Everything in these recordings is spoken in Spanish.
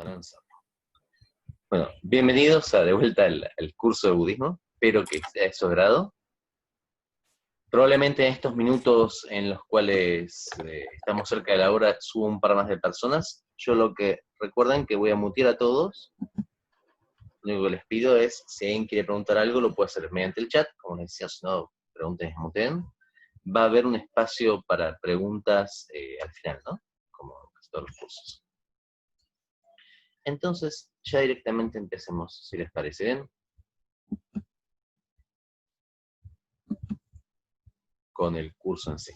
lanzarlo. Bueno, bienvenidos de vuelta al curso de budismo. Espero que sea de su agrado. Probablemente en estos minutos en los cuales estamos cerca de la hora subo un par más de personas. Yo recuerden que voy a mutear a todos. Lo único que les pido es, si alguien quiere preguntar algo, lo puede hacer mediante el chat. Como les decía, si no, pregunten y muteen. Va a haber un espacio para preguntas al final, ¿no? Como casi todos los cursos. Entonces, ya directamente empecemos, si les parece bien, con el curso en sí.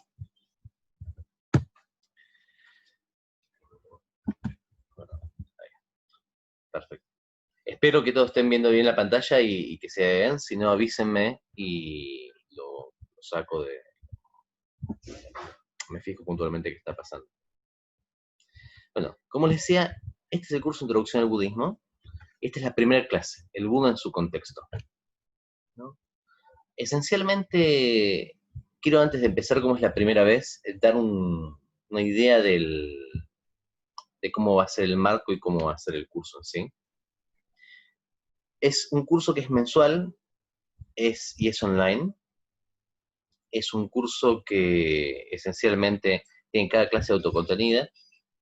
Bueno, ahí. Perfecto. Espero que todos estén viendo bien la pantalla y que se vean. Si no, avísenme y lo saco de... Me fijo puntualmente qué está pasando. Bueno, como les decía, este es el curso de Introducción al Budismo. Esta es la primera clase, el Buda en su contexto, ¿no? Esencialmente, quiero antes de empezar como es la primera vez, dar una idea de cómo va a ser el marco y cómo va a ser el curso en sí. Es un curso que es mensual y es online. Es un curso que esencialmente tiene cada clase autocontenida.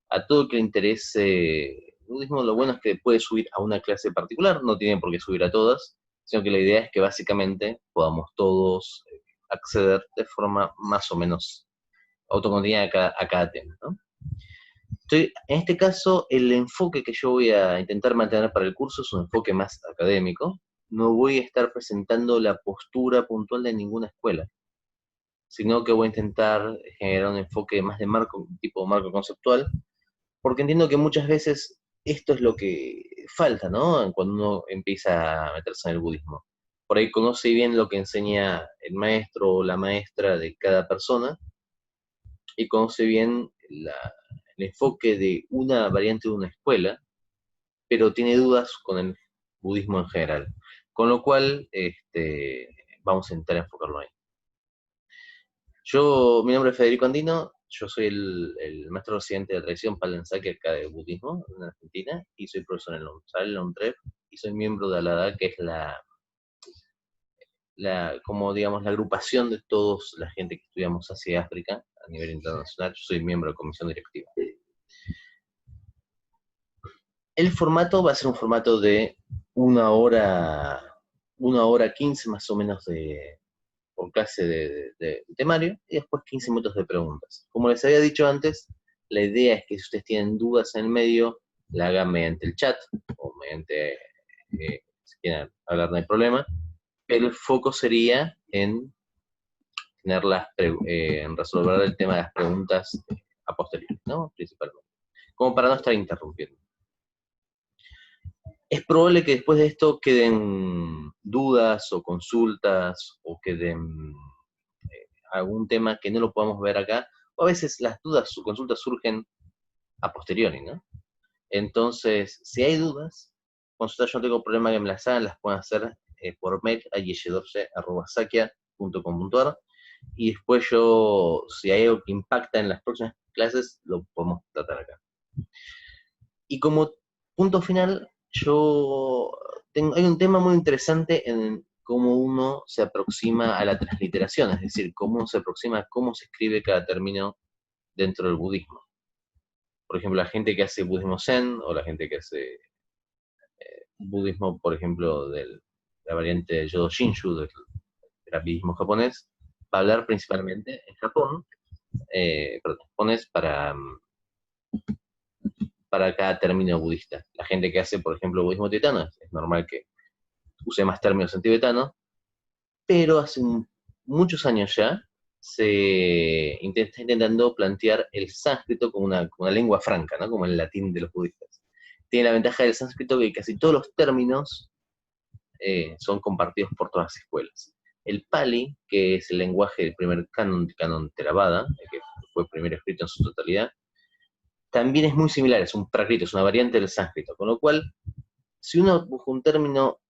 A todo el que le interese el budismo, lo bueno es que puede subir a una clase particular, no tienen por qué subir a todas, sino que la idea es que básicamente podamos todos acceder de forma más o menos autocontenida a cada tema, ¿no? En este caso, el enfoque que yo voy a intentar mantener para el curso es un enfoque más académico. No voy a estar presentando la postura puntual de ninguna escuela, sino que voy a intentar generar un enfoque más de marco, tipo marco conceptual, porque entiendo que muchas veces esto es lo que falta, ¿no? Cuando uno empieza a meterse en el budismo. Por ahí conoce bien lo que enseña el maestro o la maestra de cada persona, y conoce bien el enfoque de una variante de una escuela, pero tiene dudas con el budismo en general. Con lo cual, vamos a intentar enfocarlo ahí. Mi nombre es Federico Andino, yo soy el maestro residente de la tradición Palensaki acá de budismo en Argentina, y soy profesor en la UNTREF, y soy miembro de ALADA, que es como digamos, la agrupación de todos la gente que estudiamos Asia y África a nivel internacional. Yo soy miembro de la comisión directiva. El formato va a ser un formato de una hora 15 más o menos por clase de temario, y después 15 minutos de preguntas. Como les había dicho antes, la idea es que si ustedes tienen dudas en el medio, la hagan mediante el chat, o mediante, si quieren hablar, no hay problema, pero el foco sería en en resolver el tema de las preguntas a posteriori, ¿no? Principalmente, como para no estar interrumpiendo. Es probable que después de esto queden dudas o consultas, o queden algún tema que no lo podamos ver acá, o a veces las dudas o consultas surgen a posteriori, ¿no? Entonces, si hay dudas, consultas, yo no tengo problema que me las hagan, las pueden hacer por mail a yeshe12@sakia.com.ar, y después si hay algo que impacta en las próximas clases, lo podemos tratar acá. Y como punto final, hay un tema muy interesante en cómo uno se aproxima a la transliteración, es decir, cómo uno se aproxima a cómo se escribe cada término dentro del budismo. Por ejemplo, la gente que hace budismo zen, o la gente que hace budismo, por ejemplo, de la variante Yodo Shinshu, del budismo japonés, va a hablar principalmente en japonés para cada término budista. La gente que hace, por ejemplo, budismo tibetano, es normal que use más términos en tibetano, pero hace muchos años ya se está intentando plantear el sánscrito como una lengua franca, ¿no? Como el latín de los budistas. Tiene la ventaja del sánscrito que casi todos los términos son compartidos por todas las escuelas. El Pali, que es el lenguaje del primer canon Theravada, que fue primero escrito en su totalidad, también es muy similar, es un prakrito, es una variante del sánscrito, con lo cual, si uno busca un término,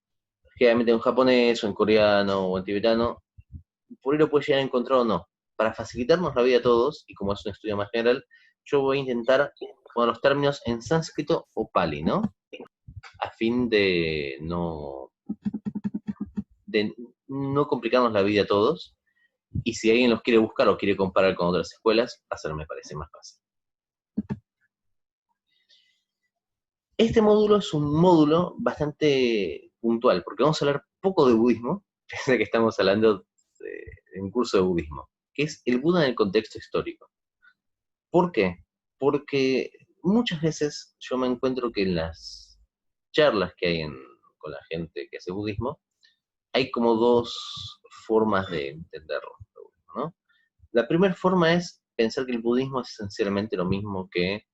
generalmente en japonés, o en coreano, o en tibetano, por ahí lo puede llegar a encontrar o no. Para facilitarnos la vida a todos, y como es un estudio más general, yo voy a intentar los términos en sánscrito o pali, ¿no? A fin de no complicarnos la vida a todos, y si alguien los quiere buscar o quiere comparar con otras escuelas, hacerlo me parece más fácil. Este módulo es un módulo bastante puntual, porque vamos a hablar poco de budismo, pese a que estamos hablando de un curso de budismo, que es el Buda en el contexto histórico. ¿Por qué? Porque muchas veces yo me encuentro que en las charlas que hay con la gente que hace budismo, hay como dos formas de entenderlo, ¿no? La primera forma es pensar que el budismo es esencialmente lo mismo que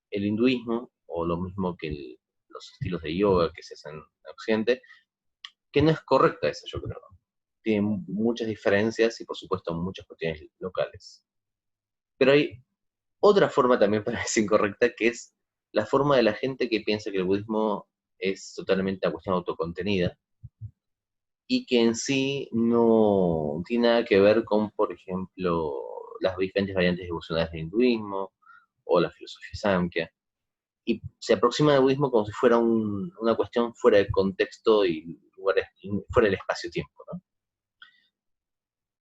el hinduismo, o lo mismo que los estilos de yoga que se hacen en Occidente, que no es correcta esa, yo creo. Tiene muchas diferencias y, por supuesto, muchas cuestiones locales. Pero hay otra forma también para decir incorrecta, que es la forma de la gente que piensa que el budismo es totalmente una cuestión autocontenida y que en sí no tiene nada que ver con, por ejemplo, las diferentes variantes evolucionarias del hinduismo o la filosofía samkhya, y se aproxima al budismo como si fuera una cuestión fuera de contexto y fuera del espacio-tiempo, ¿no?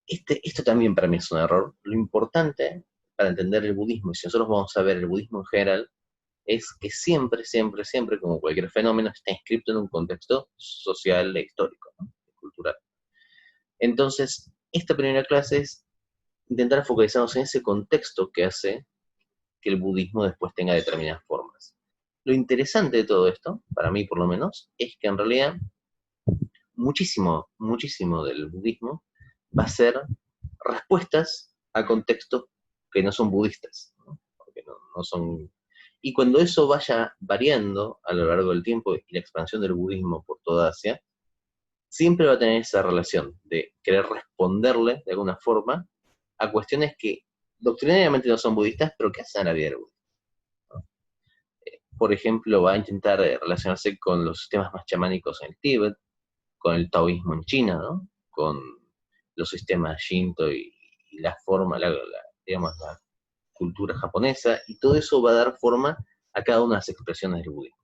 Esto también para mí es un error. Lo importante para entender el budismo, y si nosotros vamos a ver el budismo en general, es que siempre, siempre, siempre, como cualquier fenómeno, está inscrito en un contexto social e histórico, ¿no? Cultural. Entonces, esta primera clase es intentar focalizarnos en ese contexto que hace que el budismo después tenga determinadas formas. Lo interesante de todo esto, para mí por lo menos, es que en realidad muchísimo, muchísimo del budismo va a ser respuestas a contextos que no son budistas, ¿no? Porque no son. Y cuando eso vaya variando a lo largo del tiempo y la expansión del budismo por toda Asia, siempre va a tener esa relación de querer responderle de alguna forma a cuestiones que doctrinariamente no son budistas, pero que hacen a la vida del budismo. Por ejemplo, va a intentar relacionarse con los sistemas más chamánicos en el Tíbet, con el taoísmo en China, ¿no? Con los sistemas Shinto y la forma, digamos, la cultura japonesa, y todo eso va a dar forma a cada una de las expresiones del budismo.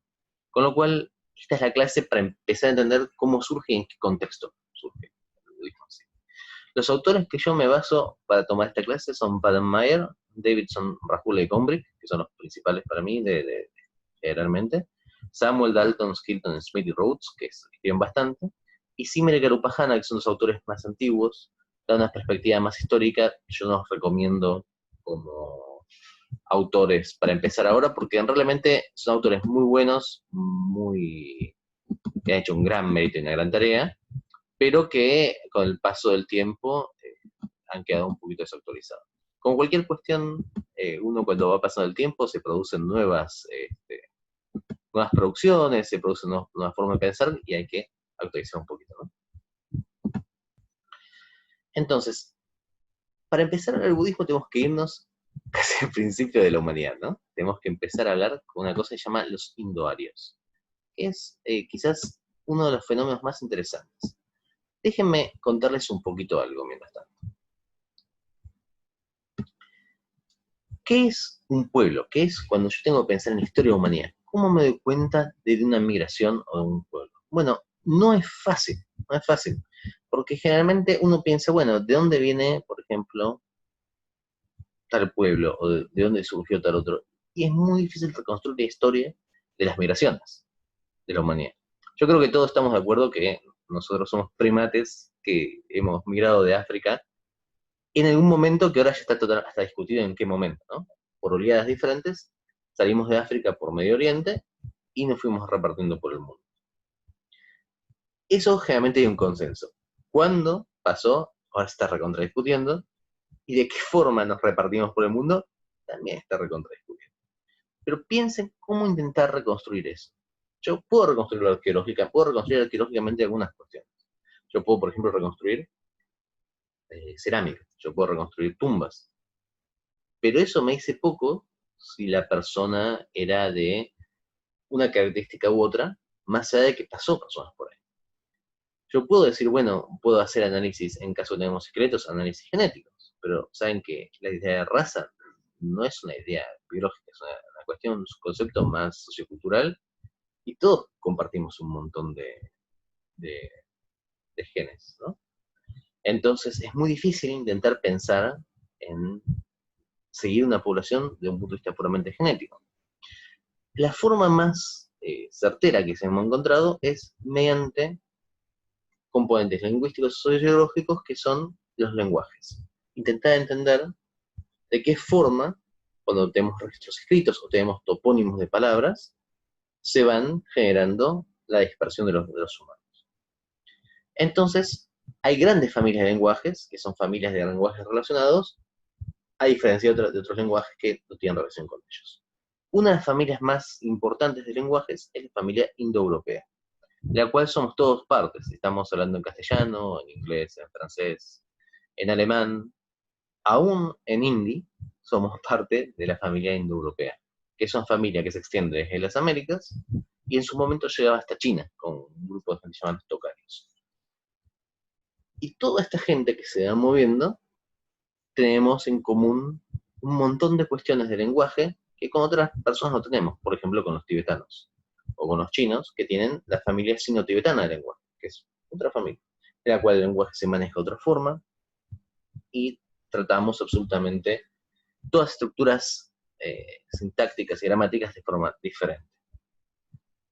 Con lo cual, esta es la clase para empezar a entender cómo surge y en qué contexto surge el budismo. ¿Sí? Los autores que yo me baso para tomar esta clase son Badenmayer, Davidson, Rahula y Gombrich, que son los principales para mí generalmente, Samuel Dalton, Skilton, Smith y Rhodes, que escriben bastante, y Simer y Garupajana, que son los autores más antiguos, dan una perspectiva más histórica. Yo no los recomiendo como autores para empezar ahora, porque realmente son autores muy buenos, que han hecho un gran mérito y una gran tarea, pero que con el paso del tiempo han quedado un poquito desactualizados. Como cualquier cuestión, uno cuando va pasando el tiempo se producen nuevas producciones, se produce una forma de pensar y hay que actualizar un poquito, ¿no? Entonces, para empezar el budismo tenemos que irnos casi al principio de la humanidad, ¿no? Tenemos que empezar a hablar con una cosa que se llama los indoarios, que es quizás uno de los fenómenos más interesantes. Déjenme contarles un poquito algo mientras tanto. ¿Qué es un pueblo? ¿Qué es cuando yo tengo que pensar en la historia de la humanidad? ¿Cómo me doy cuenta de una migración o de un pueblo? Bueno, no es fácil, no es fácil, porque generalmente uno piensa, bueno, ¿de dónde viene, por ejemplo, tal pueblo, o de dónde surgió tal otro? Y es muy difícil reconstruir la historia de las migraciones de la humanidad. Yo creo que todos estamos de acuerdo que nosotros somos primates que hemos migrado de África en algún momento, que ahora ya está hasta discutido en qué momento, ¿no? Por oleadas diferentes, salimos de África por Medio Oriente y nos fuimos repartiendo por el mundo. Eso generalmente hay un consenso. ¿Cuándo pasó? Ahora se está recontradiscutiendo. ¿Y de qué forma nos repartimos por el mundo? También está recontradiscutiendo. Pero piensen cómo intentar reconstruir eso. Yo puedo reconstruirlo arqueológicamente algunas cuestiones. Yo puedo, por ejemplo, reconstruir cerámica. Yo puedo reconstruir tumbas. Pero eso me dice poco si la persona era de una característica u otra, más allá de que pasó personas por ahí. Yo puedo decir, bueno, puedo hacer análisis, en caso tenemos esqueletos, análisis genéticos, pero saben que la idea de raza no es una idea biológica, es una una cuestión, un concepto más sociocultural, y todos compartimos un montón de, de genes, ¿no? Entonces es muy difícil intentar pensar en seguir una población de un punto de vista puramente genético. La forma más certera que se hemos encontrado es mediante componentes lingüísticos sociológicos que son los lenguajes. Intentar entender de qué forma, cuando tenemos registros escritos o tenemos topónimos de palabras, se van generando la dispersión de los humanos. Entonces, hay grandes familias de lenguajes, que son familias de lenguajes relacionados, a diferencia de otros lenguajes que no tienen relación con ellos. Una de las familias más importantes de lenguajes es la familia indoeuropea, de la cual somos todos partes. Estamos hablando en castellano, en inglés, en francés, en alemán, aún en hindi, somos parte de la familia indoeuropea, que es una familia que se extiende desde las Américas y en su momento llegaba hasta China, con un grupo de gente llamada tocarios. Y toda esta gente que se va moviendo, tenemos en común un montón de cuestiones de lenguaje que con otras personas no tenemos, por ejemplo con los tibetanos, o con los chinos, que tienen la familia sino-tibetana de lenguaje, que es otra familia, en la cual el lenguaje se maneja de otra forma, y tratamos absolutamente todas estructuras sintácticas y gramáticas de forma diferente.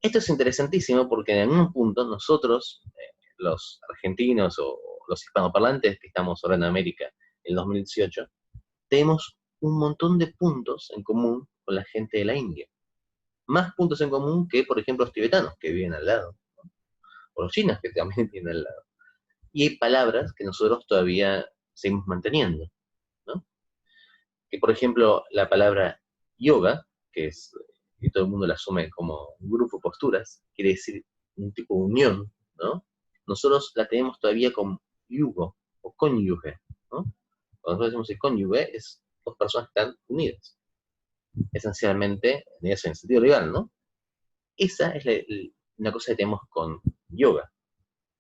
Esto es interesantísimo porque en algún punto nosotros, los argentinos o los hispanoparlantes que estamos ahora en América en 2018, tenemos un montón de puntos en común con la gente de la India. Más puntos en común que, por ejemplo, los tibetanos que viven al lado, ¿no? O los chinos que también viven al lado. Y hay palabras que nosotros todavía seguimos manteniendo, ¿no? Que, por ejemplo, la palabra yoga, que todo el mundo la asume como un grupo de posturas, quiere decir un tipo de unión, ¿no? Nosotros la tenemos todavía como yugo o cónyuge, ¿no? Cuando nosotros decimos el cónyuge, es dos personas que están unidas. Esencialmente, en el sentido legal, ¿no? Esa es una cosa que tenemos con yoga.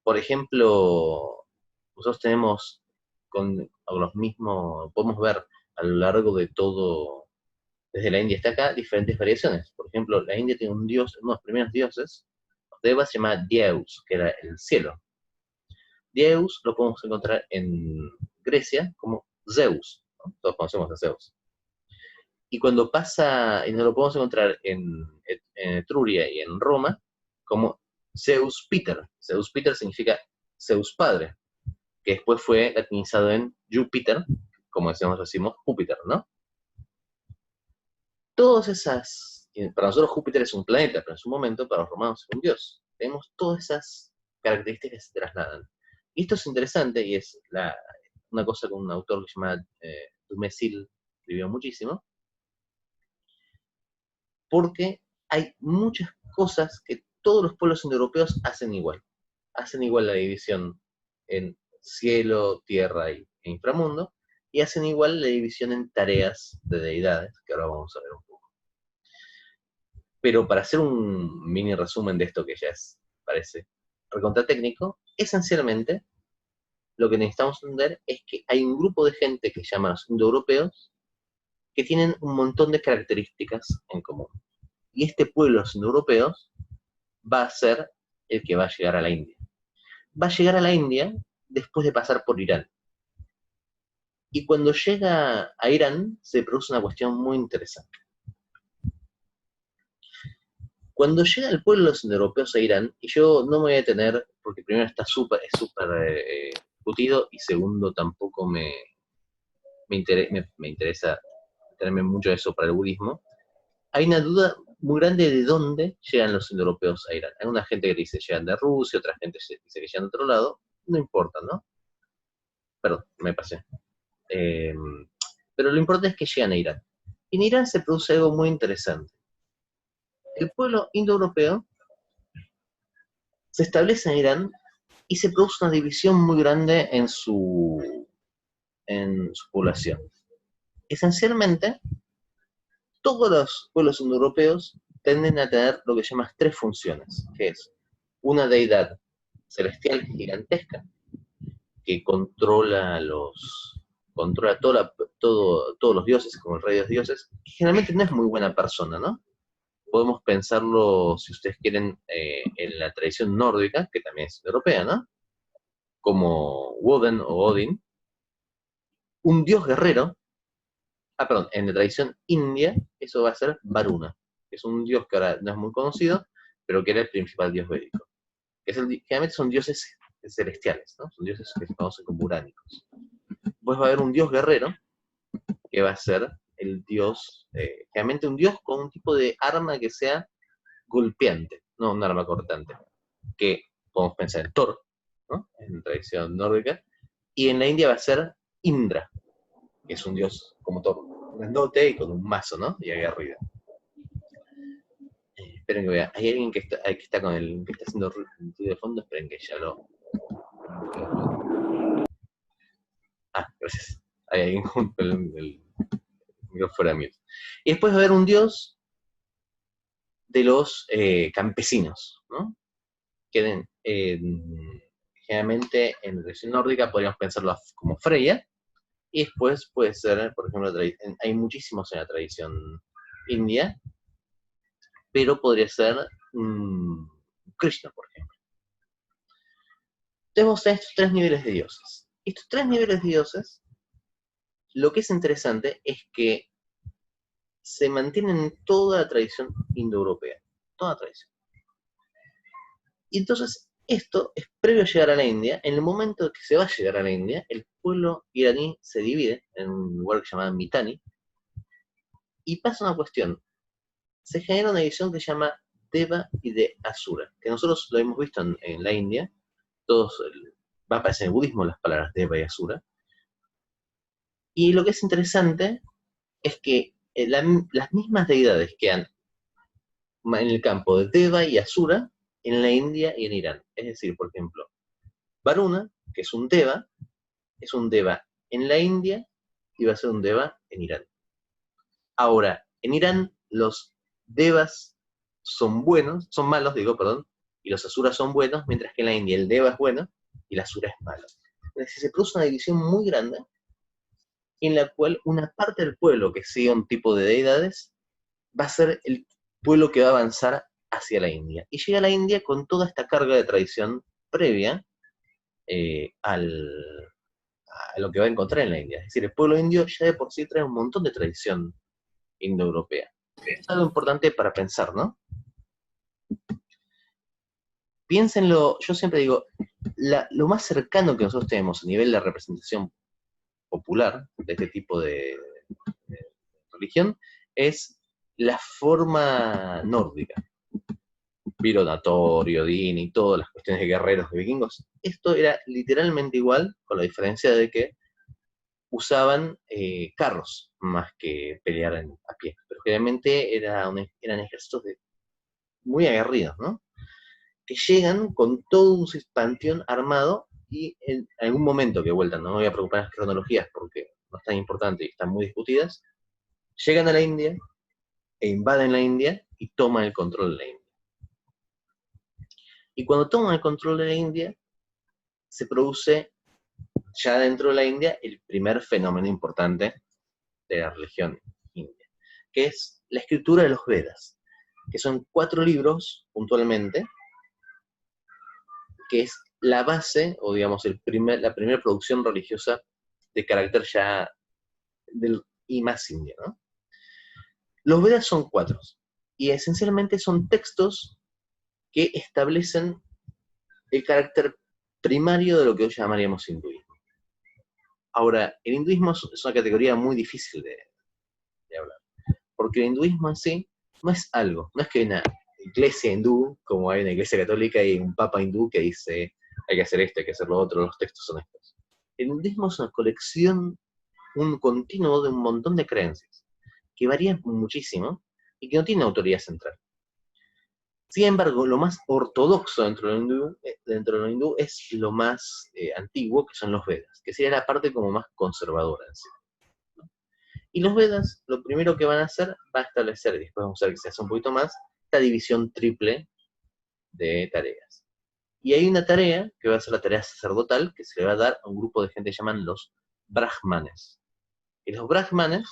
Por ejemplo, nosotros tenemos con los mismos, podemos ver a lo largo de todo, desde la India hasta acá, diferentes variaciones. Por ejemplo, la India tiene un dios, uno de los primeros dioses, los devas, se llama Deus, que era el cielo. Deus lo podemos encontrar en Grecia como Zeus, ¿no? Todos conocemos a Zeus. Y cuando pasa, y nos lo podemos encontrar en Etruria y en Roma como Zeus Peter. Zeus Peter significa Zeus Padre, que después fue latinizado en Júpiter, como decimos Júpiter, ¿no? Todas esas, para nosotros Júpiter es un planeta, pero en su momento para los romanos es un dios. Tenemos todas esas características que se trasladan. Y esto es interesante y es una cosa que un autor que se llama Dumézil escribió muchísimo, porque hay muchas cosas que todos los pueblos indoeuropeos hacen igual. Hacen igual la división en cielo, tierra e inframundo, y hacen igual la división en tareas de deidades, que ahora vamos a ver un poco. Pero para hacer un mini resumen de esto que ya parece recontra técnico, esencialmente lo que necesitamos entender es que hay un grupo de gente que se llama los indoeuropeos que tienen un montón de características en común. Y este pueblo, los indoeuropeos, va a ser el que va a llegar a la India. Va a llegar a la India después de pasar por Irán. Y cuando llega a Irán, se produce una cuestión muy interesante. Cuando llega el pueblo de los indoeuropeos a Irán, y yo no me voy a detener, porque primero está súper discutido, y segundo tampoco me interesa tenerme mucho de eso para el budismo, hay una duda muy grande de dónde llegan los indoeuropeos a Irán. Hay una gente que dice que llegan de Rusia, otra gente dice que llegan de otro lado, no importa, ¿no? Perdón, me pasé. Pero lo importante es que llegan a Irán. Y en Irán se produce algo muy interesante. El pueblo indoeuropeo se establece en Irán y se produce una división muy grande en su población. Esencialmente, todos los pueblos indoeuropeos tienden a tener lo que se llama tres funciones, que es una deidad celestial gigantesca que controla controla todos los dioses, como el rey de los dioses, que generalmente no es muy buena persona, ¿no? Podemos pensarlo, si ustedes quieren, en la tradición nórdica, que también es europea, ¿no? Como Woden o Odin, un dios guerrero. Perdón, en la tradición india, eso va a ser Varuna, que es un dios que ahora no es muy conocido, pero que era el principal dios védico. Generalmente son dioses celestiales, ¿no? Son dioses que se conocen como uránicos. Después va a haber un dios guerrero, que va a ser el dios, generalmente un dios con un tipo de arma que sea golpeante, no un arma cortante, que podemos pensar en Thor, ¿no? En la tradición nórdica, y en la India va a ser Indra, que es un dios como Thor, grandote y con un mazo, ¿no? Y aguerrido. Esperen que vea, hay alguien que está con el que está haciendo ruido de fondo, esperen que ya lo... Gracias. Hay alguien con el micrófono fuera mío. Y después va a haber un dios de los campesinos, ¿no? Que generalmente en la tradición nórdica podríamos pensarlo como Freya, y después puede ser, por ejemplo, hay muchísimos en la tradición india, pero podría ser Krishna, por ejemplo. Tenemos estos tres niveles de dioses. Estos tres niveles de dioses, lo que es interesante es que se mantienen en toda la tradición indoeuropea, toda tradición. Y entonces, esto es previo a llegar a la India. En el momento que se va a llegar a la India, el pueblo iraní se divide en un lugar que se llama Mitanni, y pasa una cuestión. Se genera una división que se llama Deva y de Asura, que nosotros lo hemos visto en la India. Va a aparecer en el budismo las palabras Deva y Asura. Y lo que es interesante es que las mismas deidades quedan en el campo de Deva y Asura en la India y en Irán. Es decir, por ejemplo, Varuna, que es un Deva en la India y va a ser un Deva en Irán. Ahora, en Irán los Devas son malos, perdón, y los Asuras son buenos, mientras que en la India el Deva es bueno y el Asura es malo. Entonces se produce una división muy grande en la cual una parte del pueblo que sigue un tipo de deidades va a ser el pueblo que va a avanzar hacia la India. Y llega a la India con toda esta carga de tradición previa a lo que va a encontrar en la India. Es decir, el pueblo indio ya de por sí trae un montón de tradición indoeuropea. Es algo importante para pensar, ¿no? Piénsenlo, yo siempre digo, lo más cercano que nosotros tenemos a nivel de representación popular de este tipo de religión es la forma nórdica. Vironator, Odín y todas las cuestiones de guerreros de vikingos. Esto era literalmente igual, con la diferencia de que usaban carros más que pelear a pie. Pero generalmente eran ejércitos muy aguerridos, ¿no? Que llegan con todo un panteón armado y en algún momento que vueltan, no me voy a preocupar en las cronologías porque no es tan importante y están muy discutidas, llegan a la India e invaden la India y toman el control de la India. Y cuando toman el control de la India, se produce ya dentro de la India el primer fenómeno importante de la religión india, que es la escritura de los Vedas, que son 4 libros, puntualmente, que es la base, o digamos, la primera producción religiosa de carácter ya y más indio, ¿no? Los Vedas son 4, y esencialmente son textos que establecen el carácter primario de lo que hoy llamaríamos hinduismo. Ahora, el hinduismo es una categoría muy difícil de hablar, porque el hinduismo en sí no es que hay una iglesia hindú, como hay una iglesia católica y un papa hindú que dice hay que hacer esto, hay que hacer lo otro, los textos son estos. El hinduismo es una colección, un continuo de un montón de creencias, que varían muchísimo y que no tienen autoridad central. Sin embargo, lo más ortodoxo dentro de lo hindú es lo más antiguo, que son los Vedas, que sería la parte como más conservadora en sí. Y los Vedas, lo primero que van a hacer, va a establecer, y después vamos a ver que se hace un poquito más, esta división triple de tareas. Y hay una tarea, que va a ser la tarea sacerdotal, que se le va a dar a un grupo de gente que llaman los brahmanes. Y los brahmanes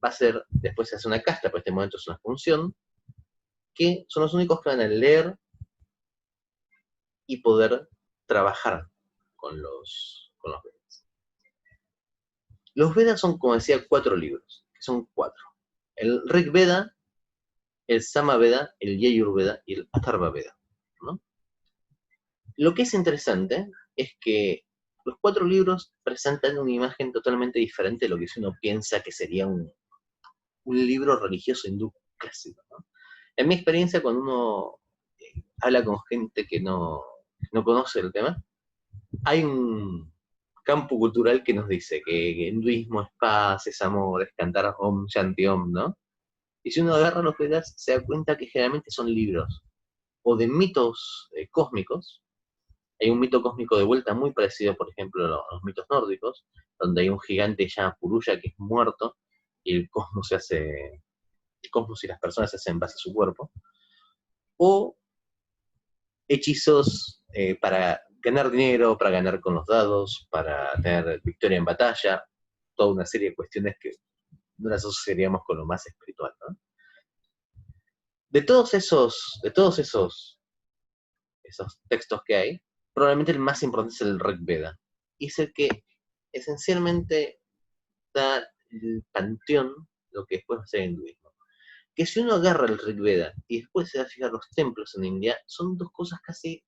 va a ser, después se hace una casta, pero en este momento es una función, que son los únicos que van a leer y poder trabajar con los Vedas. Los Vedas son, como decía, 4 libros, que son 4. El Rig Veda, el Sama Veda, el Yajur Veda y el Atharva Veda, ¿no? Lo que es interesante es que los 4 libros presentan una imagen totalmente diferente de lo que uno piensa que sería un libro religioso hindú clásico, ¿no? En mi experiencia, cuando uno habla con gente que no conoce el tema, hay un campo cultural que nos dice que el hinduismo es paz, es amor, es cantar Om Shanti Om, ¿no? Y si uno agarra los Vedas, se da cuenta que generalmente son libros o de mitos cósmicos. Hay un mito cósmico de vuelta muy parecido, por ejemplo, a los mitos nórdicos, donde hay un gigante que se llama Purusha, que es muerto, y el cosmos y las personas se hacen en base a su cuerpo. O hechizos para ganar dinero, para ganar con los dados, para tener victoria en batalla, toda una serie de cuestiones que no las asociaríamos con lo más espiritual, ¿no? De todos esos textos que hay, probablemente el más importante es el Rig Veda, y es el que esencialmente da el panteón, lo que después va a ser el hinduismo. Que si uno agarra el Rig Veda y después se va a fijar los templos en India, son dos cosas casi,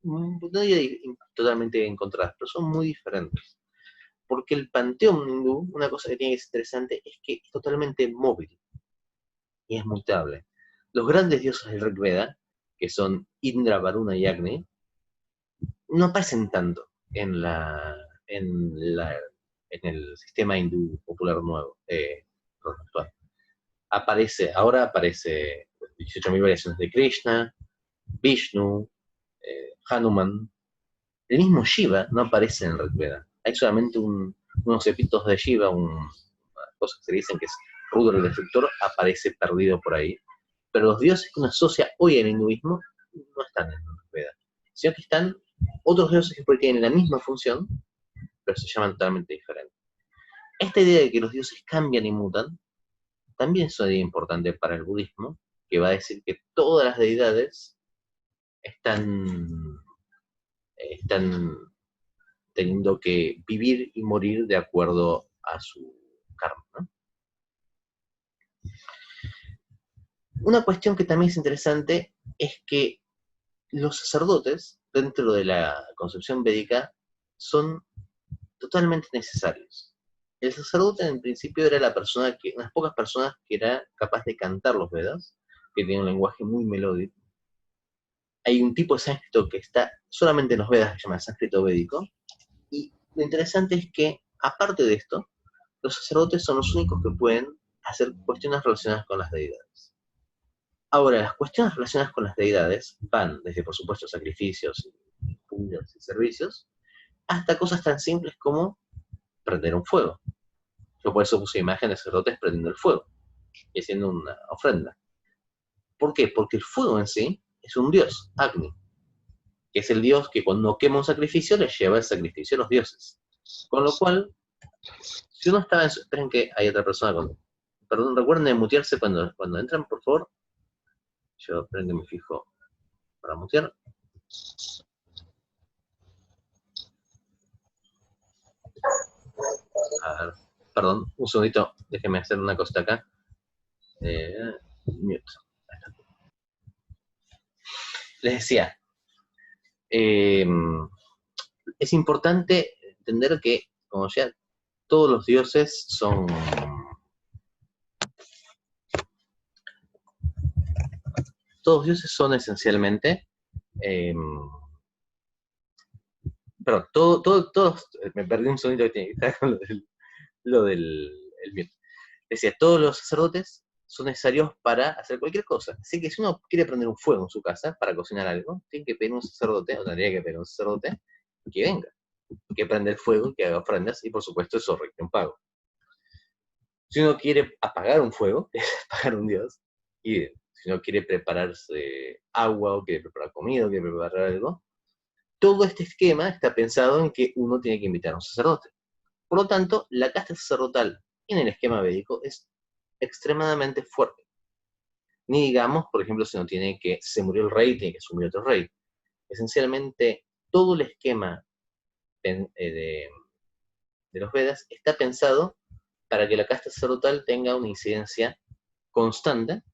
no diría totalmente encontradas, pero son muy diferentes. Porque el panteón hindú, una cosa que tiene que ser interesante, es que es totalmente móvil y es mutable. Los grandes dioses del Rig Veda, que son Indra, Varuna y Agni, no aparecen tanto en el sistema hindú popular nuevo, actual. Ahora aparece 18.000 variaciones de Krishna, Vishnu, Hanuman. El mismo Shiva no aparece en el Rig Veda. Hay solamente unos epítetos de Shiva, unas cosas que se dicen que es Rudra el Destructor, aparece perdido por ahí. Pero los dioses que uno asocia hoy al hinduismo no están en el Rig Veda, sino que están otros dioses que tienen la misma función, pero se llaman totalmente diferentes. Esta idea de que los dioses cambian y mutan también es una idea importante para el budismo, que va a decir que todas las deidades están teniendo que vivir y morir de acuerdo a su karma, ¿no? Una cuestión que también es interesante es que los sacerdotes, dentro de la concepción védica, son totalmente necesarios. El sacerdote en principio era unas pocas personas que era capaz de cantar los Vedas, que tenía un lenguaje muy melódico. Hay un tipo de sánscrito que está solamente en los Vedas, que se llama sánscrito védico, y lo interesante es que, aparte de esto, los sacerdotes son los únicos que pueden hacer cuestiones relacionadas con las deidades. Ahora, las cuestiones relacionadas con las deidades van desde, por supuesto, sacrificios, pujas y servicios, hasta cosas tan simples como prender un fuego. Yo por eso puse imágenes de sacerdotes prendiendo el fuego y haciendo una ofrenda. ¿Por qué? Porque el fuego en sí es un dios, Agni, que es el dios que cuando quema un sacrificio le lleva el sacrificio a los dioses. Con lo cual, si uno estaba en su... Esperen que hay otra persona Perdón, recuerden de mutearse cuando entran, por favor. Yo prendo me fijo para mutear. A ver, perdón, un segundito, déjenme hacer una cosa acá. Mute. Les decía, es importante entender que, como ya, todos los dioses son... Todos los dioses son esencialmente... perdón, todos... Me perdí un segundito que tiene que estar con lo del mute. Decía, todos los sacerdotes son necesarios para hacer cualquier cosa. Así que si uno quiere prender un fuego en su casa para cocinar algo, tiene que pedir un sacerdote, o tendría que pedir un sacerdote, que venga, que prenda el fuego, que haga ofrendas, y por supuesto eso requiere un pago. Si uno quiere apagar un fuego, es apagar un dios, y si uno quiere prepararse agua, o quiere preparar comida, o quiere preparar algo, todo este esquema está pensado en que uno tiene que invitar a un sacerdote. Por lo tanto, la casta sacerdotal en el esquema védico es extremadamente fuerte. Ni digamos, por ejemplo, si no tiene que, se murió el rey, tiene que asumir otro rey. Esencialmente, todo el esquema de los Vedas está pensado para que la casta sacerdotal tenga una incidencia constante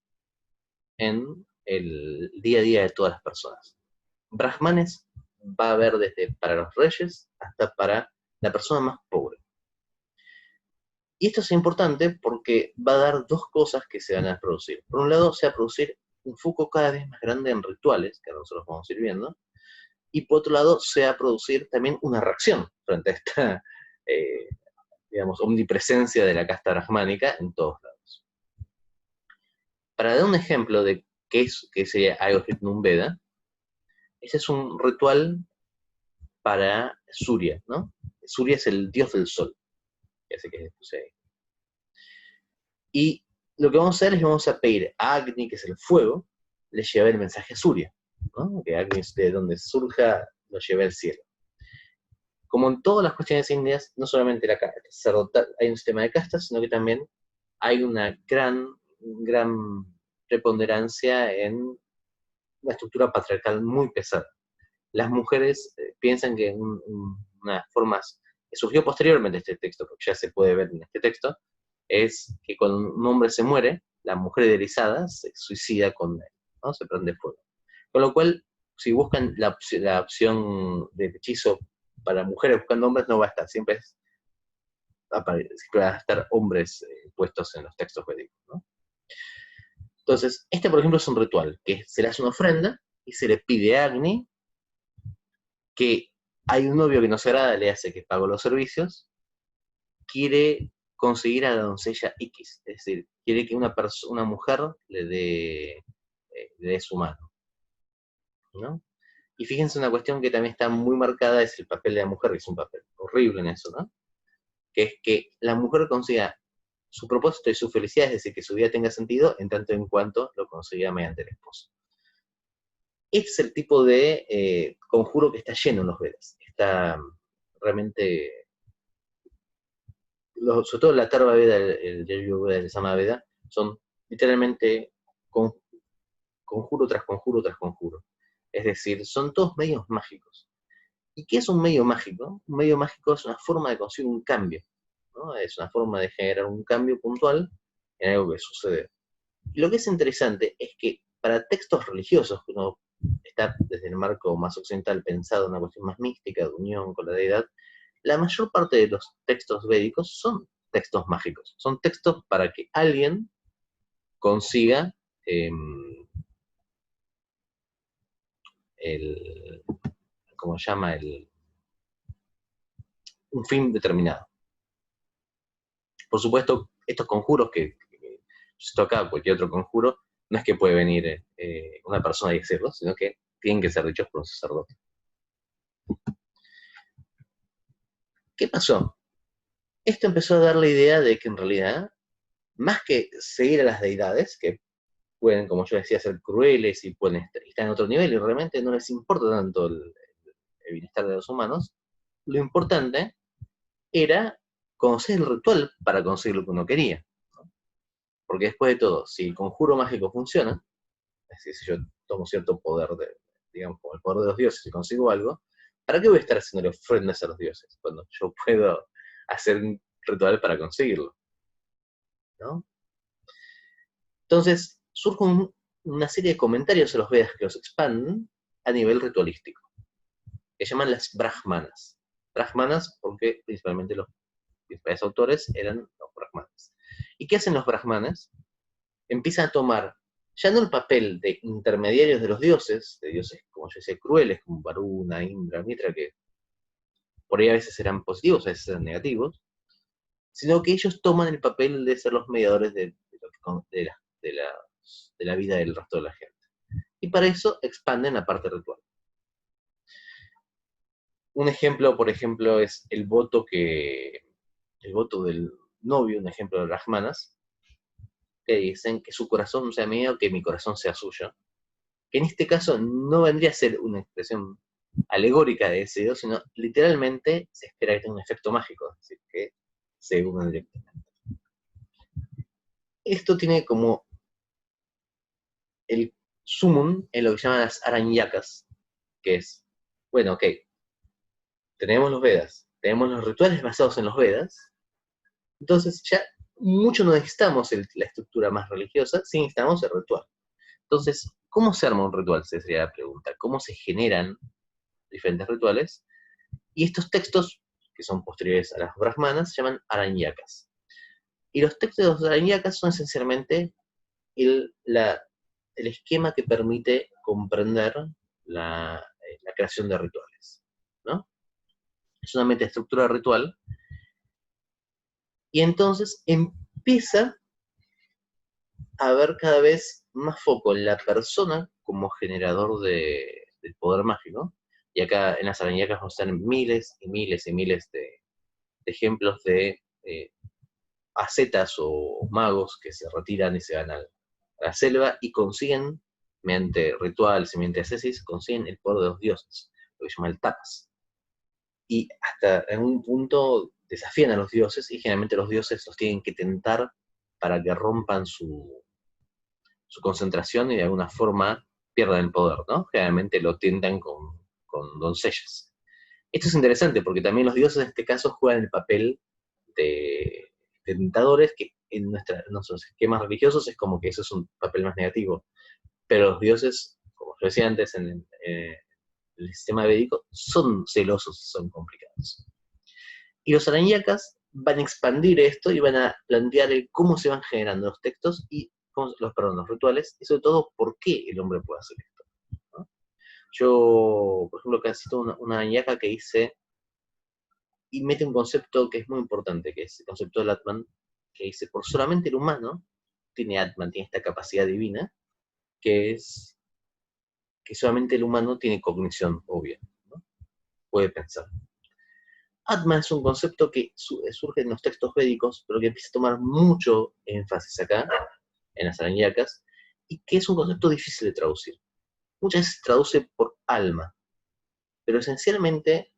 en el día a día de todas las personas. Brahmanes va a haber desde para los reyes hasta para la persona más pobre. Y esto es importante porque va a dar dos cosas que se van a producir. Por un lado, se va a producir un foco cada vez más grande en rituales, que nosotros vamos a ir viendo, y por otro lado, se va a producir también una reacción frente a esta, digamos, omnipresencia de la casta brahmánica en todos lados. Para dar un ejemplo de qué sería algo escrito en un Veda, ese es un ritual para Surya, ¿no? Surya es el dios del sol, que hace que puse ahí. Y lo que vamos a hacer es que vamos a pedir a Agni, que es el fuego, le lleve el mensaje a Surya, ¿no? Que Agni, de donde surja, lo lleve al cielo. Como en todas las cuestiones indias, no solamente la sacerdotal, hay un sistema de castas, sino que también hay una gran preponderancia en una estructura patriarcal muy pesada. Las mujeres piensan que una forma que surgió posteriormente este texto, porque ya se puede ver en este texto, es que cuando un hombre se muere, la mujer idealizada se suicida con él, ¿no? Se prende fuego. Con lo cual, si buscan la opción de hechizo para mujeres buscando hombres, no va a estar, siempre van a estar hombres puestos en los textos védicos, ¿no? Entonces, este por ejemplo es un ritual, que se le hace una ofrenda y se le pide a Agni que hay un novio que no se agrada, le hace que pague los servicios, quiere conseguir a la doncella X, es decir, quiere que una mujer le dé su mano, ¿no? Y fíjense una cuestión que también está muy marcada, es el papel de la mujer, que es un papel horrible en eso, ¿no? Que es que la mujer consiga su propósito y su felicidad, es decir, que su vida tenga sentido en tanto en cuanto lo consiga mediante el esposo. Este es el tipo de conjuro que está lleno en los Vedas. Está realmente, sobre todo la Atharva Veda, el Yajur Veda, el Sama Veda, son literalmente conjuro tras conjuro tras conjuro. Es decir, son todos medios mágicos. ¿Y qué es un medio mágico? Un medio mágico es una forma de conseguir un cambio, ¿no? Es una forma de generar un cambio puntual en algo que sucede. Y lo que es interesante es que para textos religiosos, que uno está desde el marco más occidental pensado en una cuestión más mística, de unión con la deidad, la mayor parte de los textos védicos son textos mágicos. Son textos para que alguien consiga ¿cómo se llama? Un fin determinado. Por supuesto, estos conjuros que se toca cualquier otro conjuro, no es que puede venir una persona y decirlo, sino que tienen que ser dichos por un sacerdote. ¿Qué pasó? Esto empezó a dar la idea de que en realidad, más que seguir a las deidades, que pueden, como yo decía, ser crueles y pueden estar en otro nivel y realmente no les importa tanto el bienestar de los humanos, lo importante era conocer el ritual para conseguir lo que uno quería, ¿no? Porque después de todo, si el conjuro mágico funciona, es decir, si yo tomo cierto poder, digamos, como el poder de los dioses y consigo algo, ¿para qué voy a estar haciéndole ofrendas a los dioses cuando yo puedo hacer un ritual para conseguirlo? ¿No? Entonces, surge una serie de comentarios en los Vedas que los expanden a nivel ritualístico, que llaman las brahmanas. Brahmanas porque principalmente los principales autores eran los brahmanas. ¿Y qué hacen los brahmanas? Empiezan a tomar ya no el papel de intermediarios de los dioses, de dioses, como yo decía, crueles, como Varuna, Indra, Mitra, que por ahí a veces eran positivos, a veces eran negativos, sino que ellos toman el papel de ser los mediadores de la vida del resto de la gente. Y para eso expanden la parte ritual. Un ejemplo, por ejemplo, es el voto del novio, un ejemplo de Brahmanas, que dicen que su corazón sea mío, que mi corazón sea suyo. Que en este caso no vendría a ser una expresión alegórica de ese dios, sino literalmente se espera que tenga un efecto mágico, es decir, que se unan directamente. Esto tiene como el sumum en lo que llaman las arañacas, que es, bueno, ok, tenemos los Vedas, tenemos los rituales basados en los Vedas, entonces ya mucho no necesitamos la estructura más religiosa, sí necesitamos el ritual. Entonces, ¿cómo se arma un ritual? Esa sería la pregunta. ¿Cómo se generan diferentes rituales? Y estos textos, que son posteriores a las brahmanas, se llaman arañakas. Y los textos de los arañakas son esencialmente el esquema que permite comprender la creación de rituales, ¿no? Es una metaestructura ritual, y entonces empieza a haber cada vez más foco en la persona como generador del poder mágico, y acá en las arañacas vamos a tener miles y miles y miles de ejemplos de ascetas o magos que se retiran y se van a la selva y consiguen, mediante rituales y mediante ascesis, consiguen el poder de los dioses, lo que se llama el tapas. Y hasta en un punto desafían a los dioses, y generalmente los dioses los tienen que tentar para que rompan su concentración y de alguna forma pierdan el poder, ¿no? Generalmente lo tientan con doncellas. Esto es interesante porque también los dioses en este caso juegan el papel de tentadores, que en nuestros esquemas religiosos es como que eso es un papel más negativo. Pero los dioses, como yo decía antes en el sistema védico, son celosos, son complicados. Y los arañacas van a expandir esto y van a plantear el cómo se van generando los textos y los rituales, y sobre todo por qué el hombre puede hacer esto, ¿no? Yo, por ejemplo, acá cito una arañaca que dice, y mete un concepto que es muy importante, que es el concepto del Atman, que dice, por solamente el humano tiene Atman, tiene esta capacidad divina, que es que solamente el humano tiene cognición obvia, ¿no? Puede pensar. Atman es un concepto que surge en los textos védicos, pero que empieza a tomar mucho énfasis acá, en las arañacas, y que es un concepto difícil de traducir. Muchas veces se traduce por alma, pero esencialmente,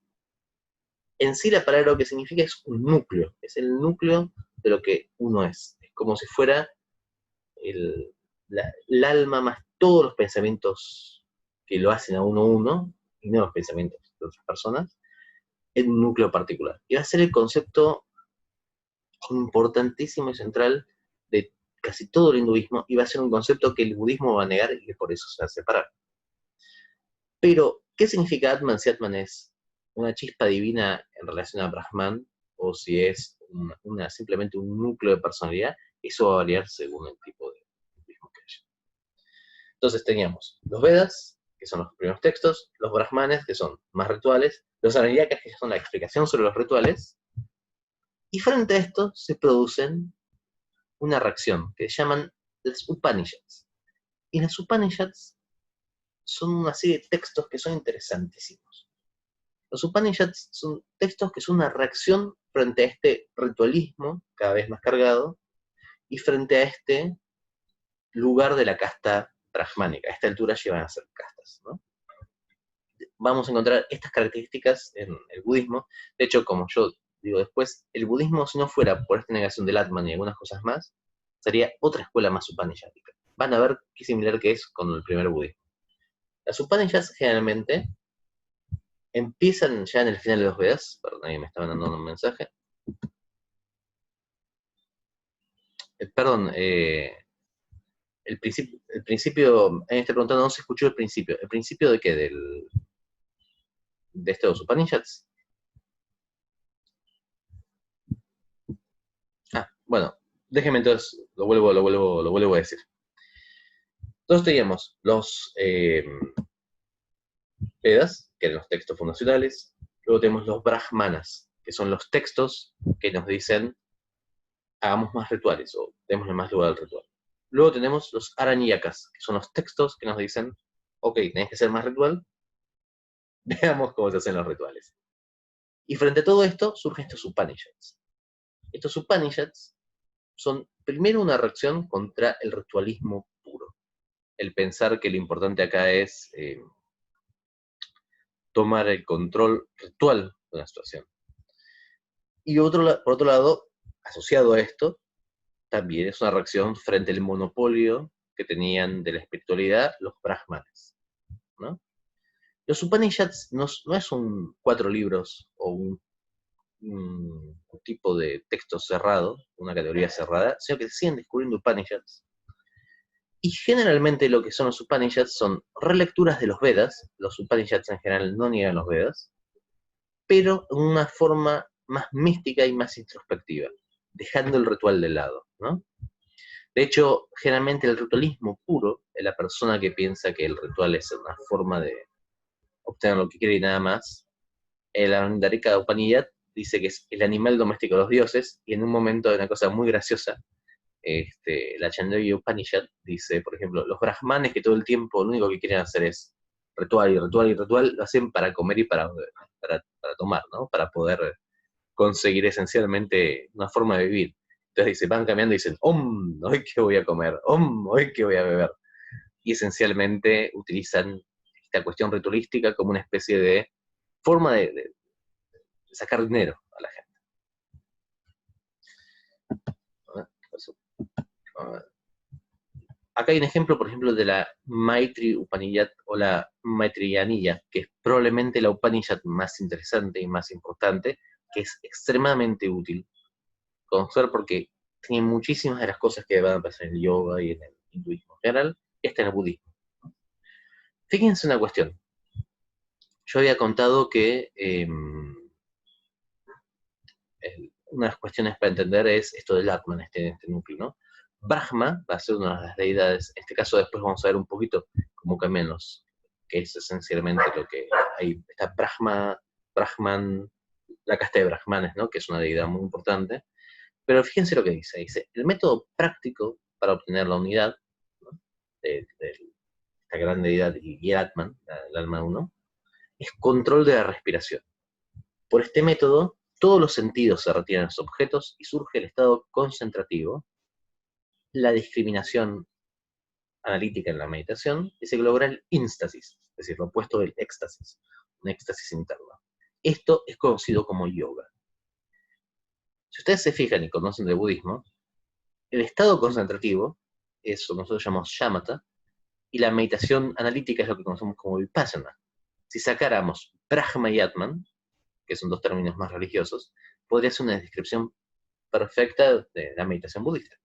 en sí la palabra lo que significa es un núcleo, es el núcleo de lo que uno es. Es como si fuera el alma más todos los pensamientos que lo hacen a uno, y no los pensamientos de otras personas, en un núcleo particular. Y va a ser el concepto importantísimo y central de casi todo el hinduismo, y va a ser un concepto que el budismo va a negar y que por eso se va a separar. Pero, ¿qué significa Atman si Atman es una chispa divina en relación a Brahman, o si es simplemente un núcleo de personalidad? Eso va a variar según el tipo de budismo que haya. Entonces teníamos los Vedas, que son los primeros textos, los Brahmanes, que son más rituales, los Aranyakas, que son la explicación sobre los rituales, y frente a esto se producen una reacción que llaman las Upanishads. Y las Upanishads son una serie de textos que son interesantísimos. Los Upanishads son textos que son una reacción frente a este ritualismo cada vez más cargado y frente a este lugar de la casta brahmánica. A esta altura llevan a ser castas, ¿no? Vamos a encontrar estas características en el budismo. De hecho, como yo digo después, el budismo, si no fuera por esta negación del Atman y algunas cosas más, sería otra escuela más upanishadica. Van a ver qué similar que es con el primer budismo. Las Upanishads generalmente empiezan ya en el final de los Vedas. Perdón, ahí me estaban dando un mensaje. Perdón, el principio, ahí me está preguntando, no se escuchó el principio. ¿El principio de qué? ¿De estos Upanishads? Ah, bueno, déjeme entonces, lo vuelvo a decir. Entonces teníamos los Vedas, que eran los textos fundacionales. Luego tenemos los Brahmanas, que son los textos que nos dicen hagamos más rituales o démosle más lugar al ritual. Luego tenemos los Aranyakas, que son los textos que nos dicen, ok, tenés que hacer más ritual, veamos cómo se hacen los rituales. Y frente a todo esto surgen estos Upanishads. Estos Upanishads son primero una reacción contra el ritualismo puro. El pensar que lo importante acá es tomar el control ritual de una situación. Y por otro lado, asociado a esto, también es una reacción frente al monopolio que tenían de la espiritualidad los brahmanes, ¿no? Los Upanishads no es un 4 libros o un tipo de texto cerrado, una categoría cerrada, sino que se siguen descubriendo Upanishads. Y generalmente lo que son los Upanishads son relecturas de los Vedas. Los Upanishads en general no niegan los Vedas, pero en una forma más mística y más introspectiva, dejando el ritual de lado, ¿no? De hecho, generalmente el ritualismo puro es la persona que piensa que el ritual es una forma de obtener lo que quiere y nada más. El Anandarika Upanishad dice que es el animal doméstico de los dioses, y en un momento de una cosa muy graciosa, la Chandogya Upanishad dice, por ejemplo, los brahmanes que todo el tiempo lo único que quieren hacer es ritual y ritual y ritual, lo hacen para comer y para tomar, ¿no? Para poder conseguir esencialmente una forma de vivir. Entonces dice, van cambiando y dicen, hoy qué voy a comer, hoy qué voy a beber. Y esencialmente utilizan esta cuestión ritualística como una especie de forma de sacar dinero a la gente. Acá hay un ejemplo, por ejemplo, de la Maitri Upanishad o la Maitriyaniya, que es probablemente la Upanishad más interesante y más importante, que es extremadamente útil conocer porque tiene muchísimas de las cosas que van a pasar en el yoga y en el hinduismo en general, y hasta en el budismo. Fíjense una cuestión. Yo había contado que una de las cuestiones para entender es esto del Atman, este núcleo, ¿no? Brahma va a ser una de las deidades, en este caso después vamos a ver un poquito cómo cambian que es esencialmente lo que hay, está Brahman, la casta de Brahmanes, ¿no? Que es una deidad muy importante, pero fíjense lo que dice, el método práctico para obtener la unidad, ¿no? de esta gran deidad y el Atman, el alma uno, es control de la respiración. Por este método, todos los sentidos se retiran de los objetos y surge el estado concentrativo, la discriminación analítica en la meditación, y se logra el instasis, es decir, lo opuesto del éxtasis, un éxtasis interno. Esto es conocido como yoga. Si ustedes se fijan y conocen del budismo, el estado concentrativo, eso nosotros llamamos shamatha, y la meditación analítica es lo que conocemos como vipassana. Si sacáramos Brahma y Atman, que son dos términos más religiosos, podría ser una descripción perfecta de la meditación budista.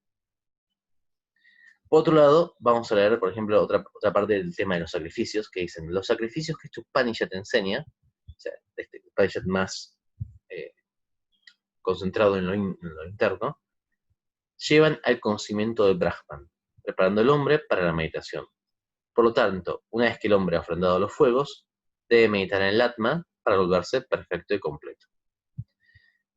Por otro lado, vamos a leer, por ejemplo, otra parte del tema de los sacrificios, que dicen, los sacrificios que este Upanishad te enseña, o sea, este Upanishad más concentrado en lo interno, llevan al conocimiento de Brahman, preparando al hombre para la meditación. Por lo tanto, una vez que el hombre ha ofrendado los fuegos, debe meditar en el Atma para volverse perfecto y completo.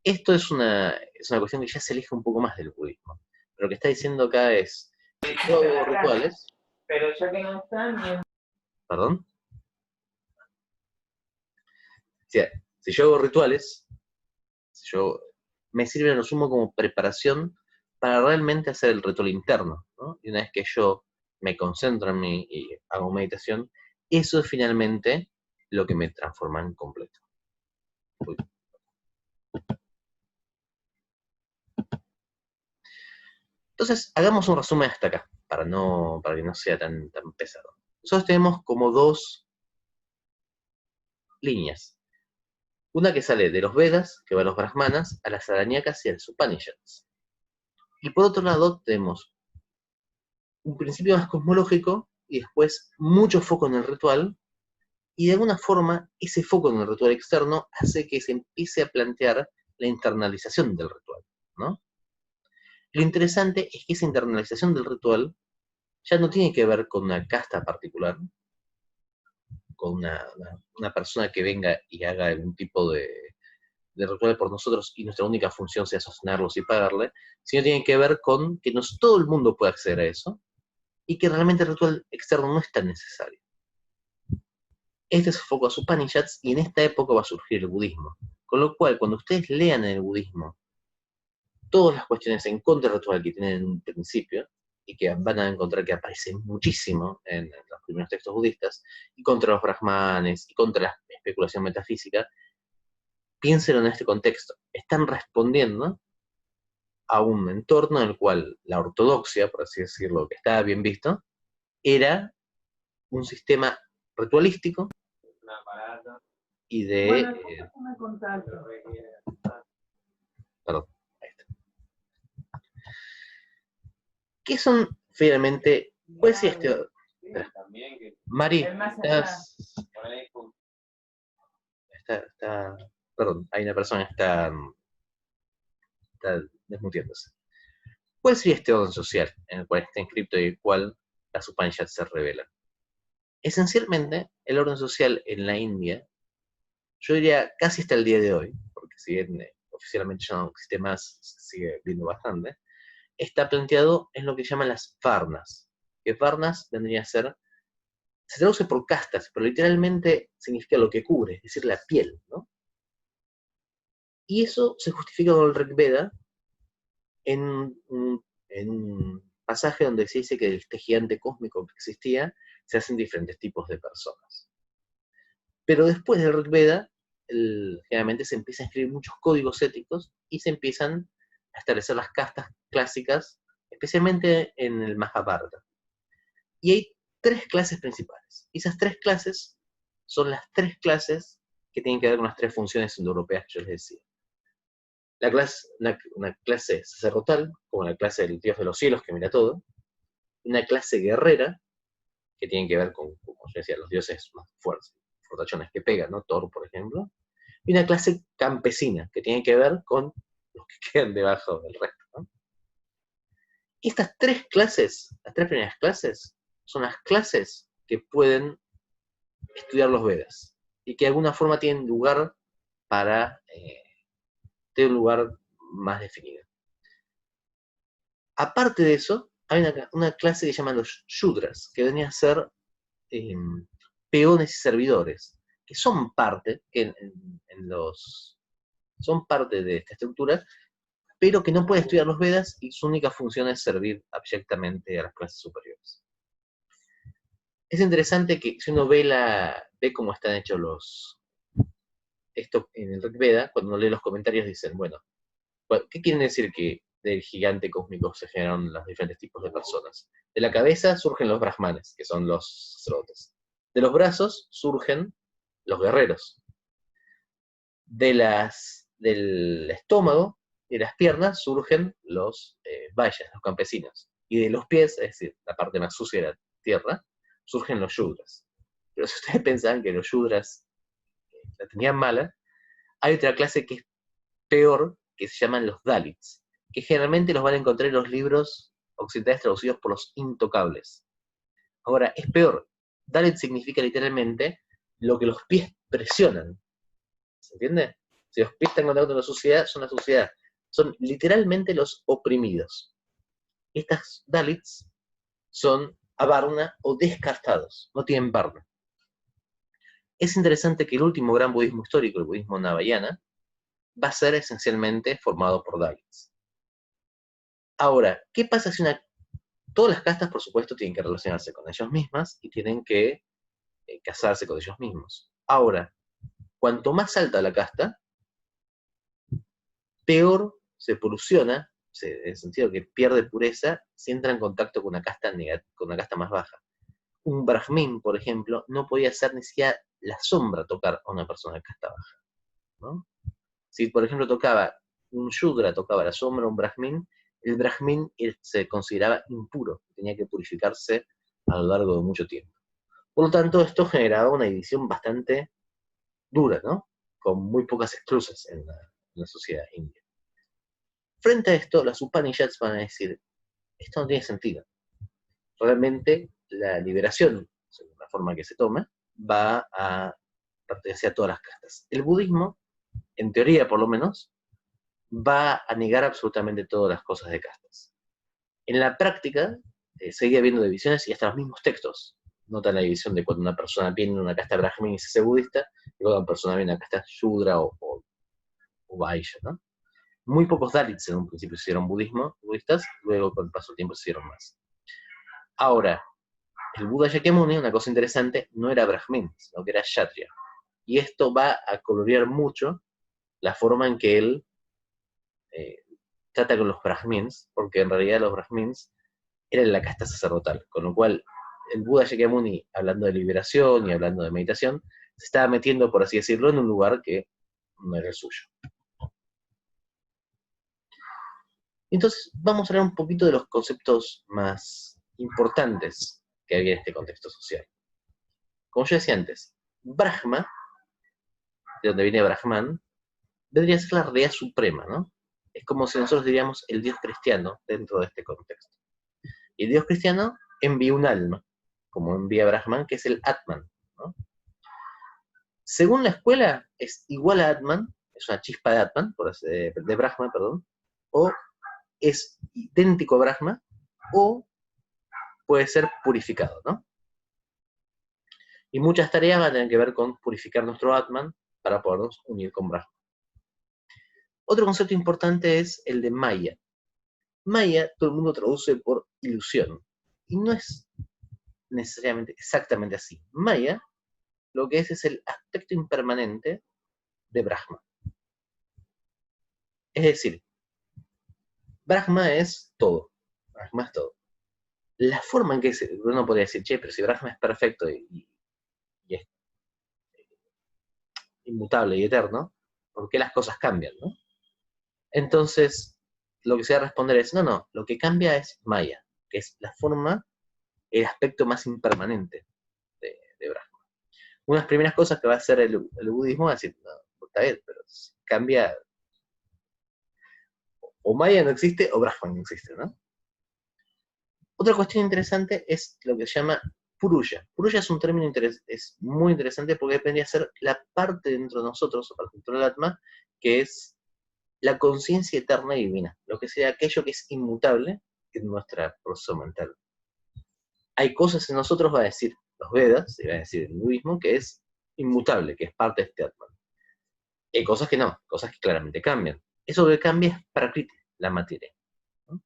Esto es una cuestión que ya se aleja un poco más del budismo. Pero lo que está diciendo acá es, si yo hago rituales... Pero ya que no están... ¿Perdón? Si yo hago rituales, me sirven a lo sumo como preparación para realmente hacer el ritual interno, ¿no? Y una vez que yo me concentro en mí y hago meditación, eso es finalmente lo que me transforma en completo. Uy. Entonces, hagamos un resumen hasta acá, para que no sea tan pesado. Nosotros tenemos como dos líneas. Una que sale de los Vedas, que va a los Brahmanas, a las Aranyakas y a los Upanishads. Y por otro lado, tenemos un principio más cosmológico y después mucho foco en el ritual, y de alguna forma ese foco en el ritual externo hace que se empiece a plantear la internalización del ritual, ¿no? Lo interesante es que esa internalización del ritual ya no tiene que ver con una casta particular, con una persona que venga y haga algún tipo de ritual por nosotros y nuestra única función sea sostenerlos y pagarle, sino tiene que ver con que todo el mundo puede acceder a eso y que realmente el ritual externo no es tan necesario. Este es el foco a sus Upanishads y en esta época va a surgir el budismo. Con lo cual, cuando ustedes lean en el budismo todas las cuestiones en contra del ritual que tienen en un principio, y que van a encontrar que aparecen muchísimo en los primeros textos budistas, y contra los brahmanes, y contra las especulación metafísica, piénselo en este contexto. Están respondiendo a un entorno en el cual la ortodoxia, por así decirlo, que estaba bien visto, era un sistema ritualístico y de... Bueno, déjame contarte. Perdón, ahí está. ¿Qué son finalmente? Pues Mari, El más allá. perdón, hay una persona que está desmuteándose. ¿Cuál sería este orden social en el cual está inscrito y el cual las Upanishads se revelan? Esencialmente, el orden social en la India, yo diría casi hasta el día de hoy, porque si bien oficialmente ya no existe más, se sigue viendo bastante, está planteado en lo que llaman las varnas, que varnas vendría a ser, se traduce por castas, pero literalmente significa lo que cubre, es decir, la piel, ¿no? Y eso se justifica con el Rig Veda en un pasaje donde se dice que este gigante cósmico que existía se hacen diferentes tipos de personas. Pero después del Rig Veda, generalmente se empiezan a escribir muchos códigos éticos y se empiezan a establecer las castas clásicas, especialmente en el Mahabharata. Y hay tres clases principales. Y esas tres clases son las tres clases que tienen que ver con las tres funciones indoeuropeas que yo les decía. Una clase sacerdotal, como la clase del Dios de los cielos que mira todo, una clase guerrera, que tiene que ver con, como yo decía, los dioses más fuertes, fortachones que pegan, ¿no? Thor, por ejemplo, y una clase campesina, que tiene que ver con los que quedan debajo del resto, ¿no? Estas tres clases, las tres primeras clases, son las clases que pueden estudiar los Vedas, y que de alguna forma tienen lugar para tener un lugar más definido. Aparte de eso, hay una clase que llaman los Shudras, que venía a ser peones y servidores, que son parte, son parte de esta estructura, pero que no pueden estudiar los Vedas y su única función es servir abyectamente a las clases superiores. Es interesante que si uno ve cómo están hechos esto en el Rig Veda, cuando uno lee los comentarios dicen, bueno, ¿qué quieren decir que del gigante cósmico se generaron los diferentes tipos de personas? De la cabeza surgen los brahmanes, que son los sacerdotes. De los brazos surgen los guerreros. Del estómago y de las piernas surgen los vayas, los campesinos. Y de los pies, es decir, la parte más sucia de la tierra, surgen los yudras. Pero si ustedes pensaban que los yudras la tenían mala, hay otra clase que es peor, que se llaman los Dalits, que generalmente los van a encontrar en los libros occidentales traducidos por los intocables. Ahora, es peor. Dalit significa literalmente lo que los pies presionan. ¿Se entiende? Si los pies están en contacto con la suciedad, son la suciedad. Son literalmente los oprimidos. Estas Dalits son avarna o descartados, no tienen varna. Es interesante que el último gran budismo histórico, el budismo Navayana, va a ser esencialmente formado por Dalits. Ahora, ¿qué pasa si todas las castas, por supuesto, tienen que relacionarse con ellos mismas y tienen que casarse con ellos mismos? Ahora, cuanto más alta la casta, peor se poluciona, en el sentido que pierde pureza, si entra en contacto con una casta más baja. Un brahmin, por ejemplo, no podía hacer ni siquiera la sombra tocar a una persona de casta baja, ¿no? Si, por ejemplo, un shudra tocaba la sombra a un brahmin, el brahmin se consideraba impuro, tenía que purificarse a lo largo de mucho tiempo. Por lo tanto, esto generaba una división bastante dura, ¿no? Con muy pocas exclusas en la sociedad india. Frente a esto, las Upanishads van a decir, esto no tiene sentido. Realmente la liberación, según la forma que se toma, va a pertenecer a todas las castas. El budismo, en teoría por lo menos, va a negar absolutamente todas las cosas de castas. En la práctica, sigue habiendo divisiones y hasta los mismos textos notan la división de cuando una persona viene de una casta brahmin y se hace budista, y cuando una persona viene de una casta shudra o vaishya, ¿no? Muy pocos Dalits en un principio se hicieron budistas, luego con el paso del tiempo se hicieron más. Ahora, el Buda Shakyamuni, una cosa interesante, no era brahmin, sino que era kshatriya. Y esto va a colorear mucho la forma en que él trata con los brahmins, porque en realidad los brahmins eran la casta sacerdotal, con lo cual el Buda Shakyamuni, hablando de liberación y hablando de meditación, se estaba metiendo, por así decirlo, en un lugar que no era el suyo. Entonces, vamos a hablar un poquito de los conceptos más importantes que había en este contexto social. Como yo decía antes, Brahma, de donde viene Brahman, vendría a ser la realidad suprema, ¿no? Es como si nosotros diríamos el Dios cristiano dentro de este contexto. Y el Dios cristiano envía un alma, como envía Brahman, que es el Atman, ¿no? Según la escuela, es igual a Atman, es una chispa de Atman, de Brahma, perdón, o es idéntico a Brahma, o puede ser purificado, ¿no? Y muchas tareas van a tener que ver con purificar nuestro Atman para podernos unir con Brahma. Otro concepto importante es el de Maya. Maya, todo el mundo traduce por ilusión, y no es necesariamente exactamente así. Maya, lo que es el aspecto impermanente de Brahma. Es decir, Brahma es todo. Brahma es todo. La forma en que uno podría decir, che, pero si Brahma es perfecto y es inmutable y eterno, ¿por qué las cosas cambian, no? Entonces, lo que se va a responder es, no, lo que cambia es Maya, que es la forma, el aspecto más impermanente de Brahma. Una de las primeras cosas que va a hacer el budismo va a decir, no, está bien, pero si cambia, o Maya no existe o Brahma no existe, ¿no? Otra cuestión interesante es lo que se llama Puruya. Puruya es un término es muy interesante porque vendría a ser la parte dentro de nosotros, o parte dentro del Atma, que es la conciencia eterna y divina, lo que sea aquello que es inmutable en nuestra proceso mental. Hay cosas en nosotros, va a decir los Vedas, y va a decir el budismo, que es inmutable, que es parte de este Atman. Hay cosas que no, cosas que claramente cambian. Eso que cambia es Prakriti, la materia. ¿No?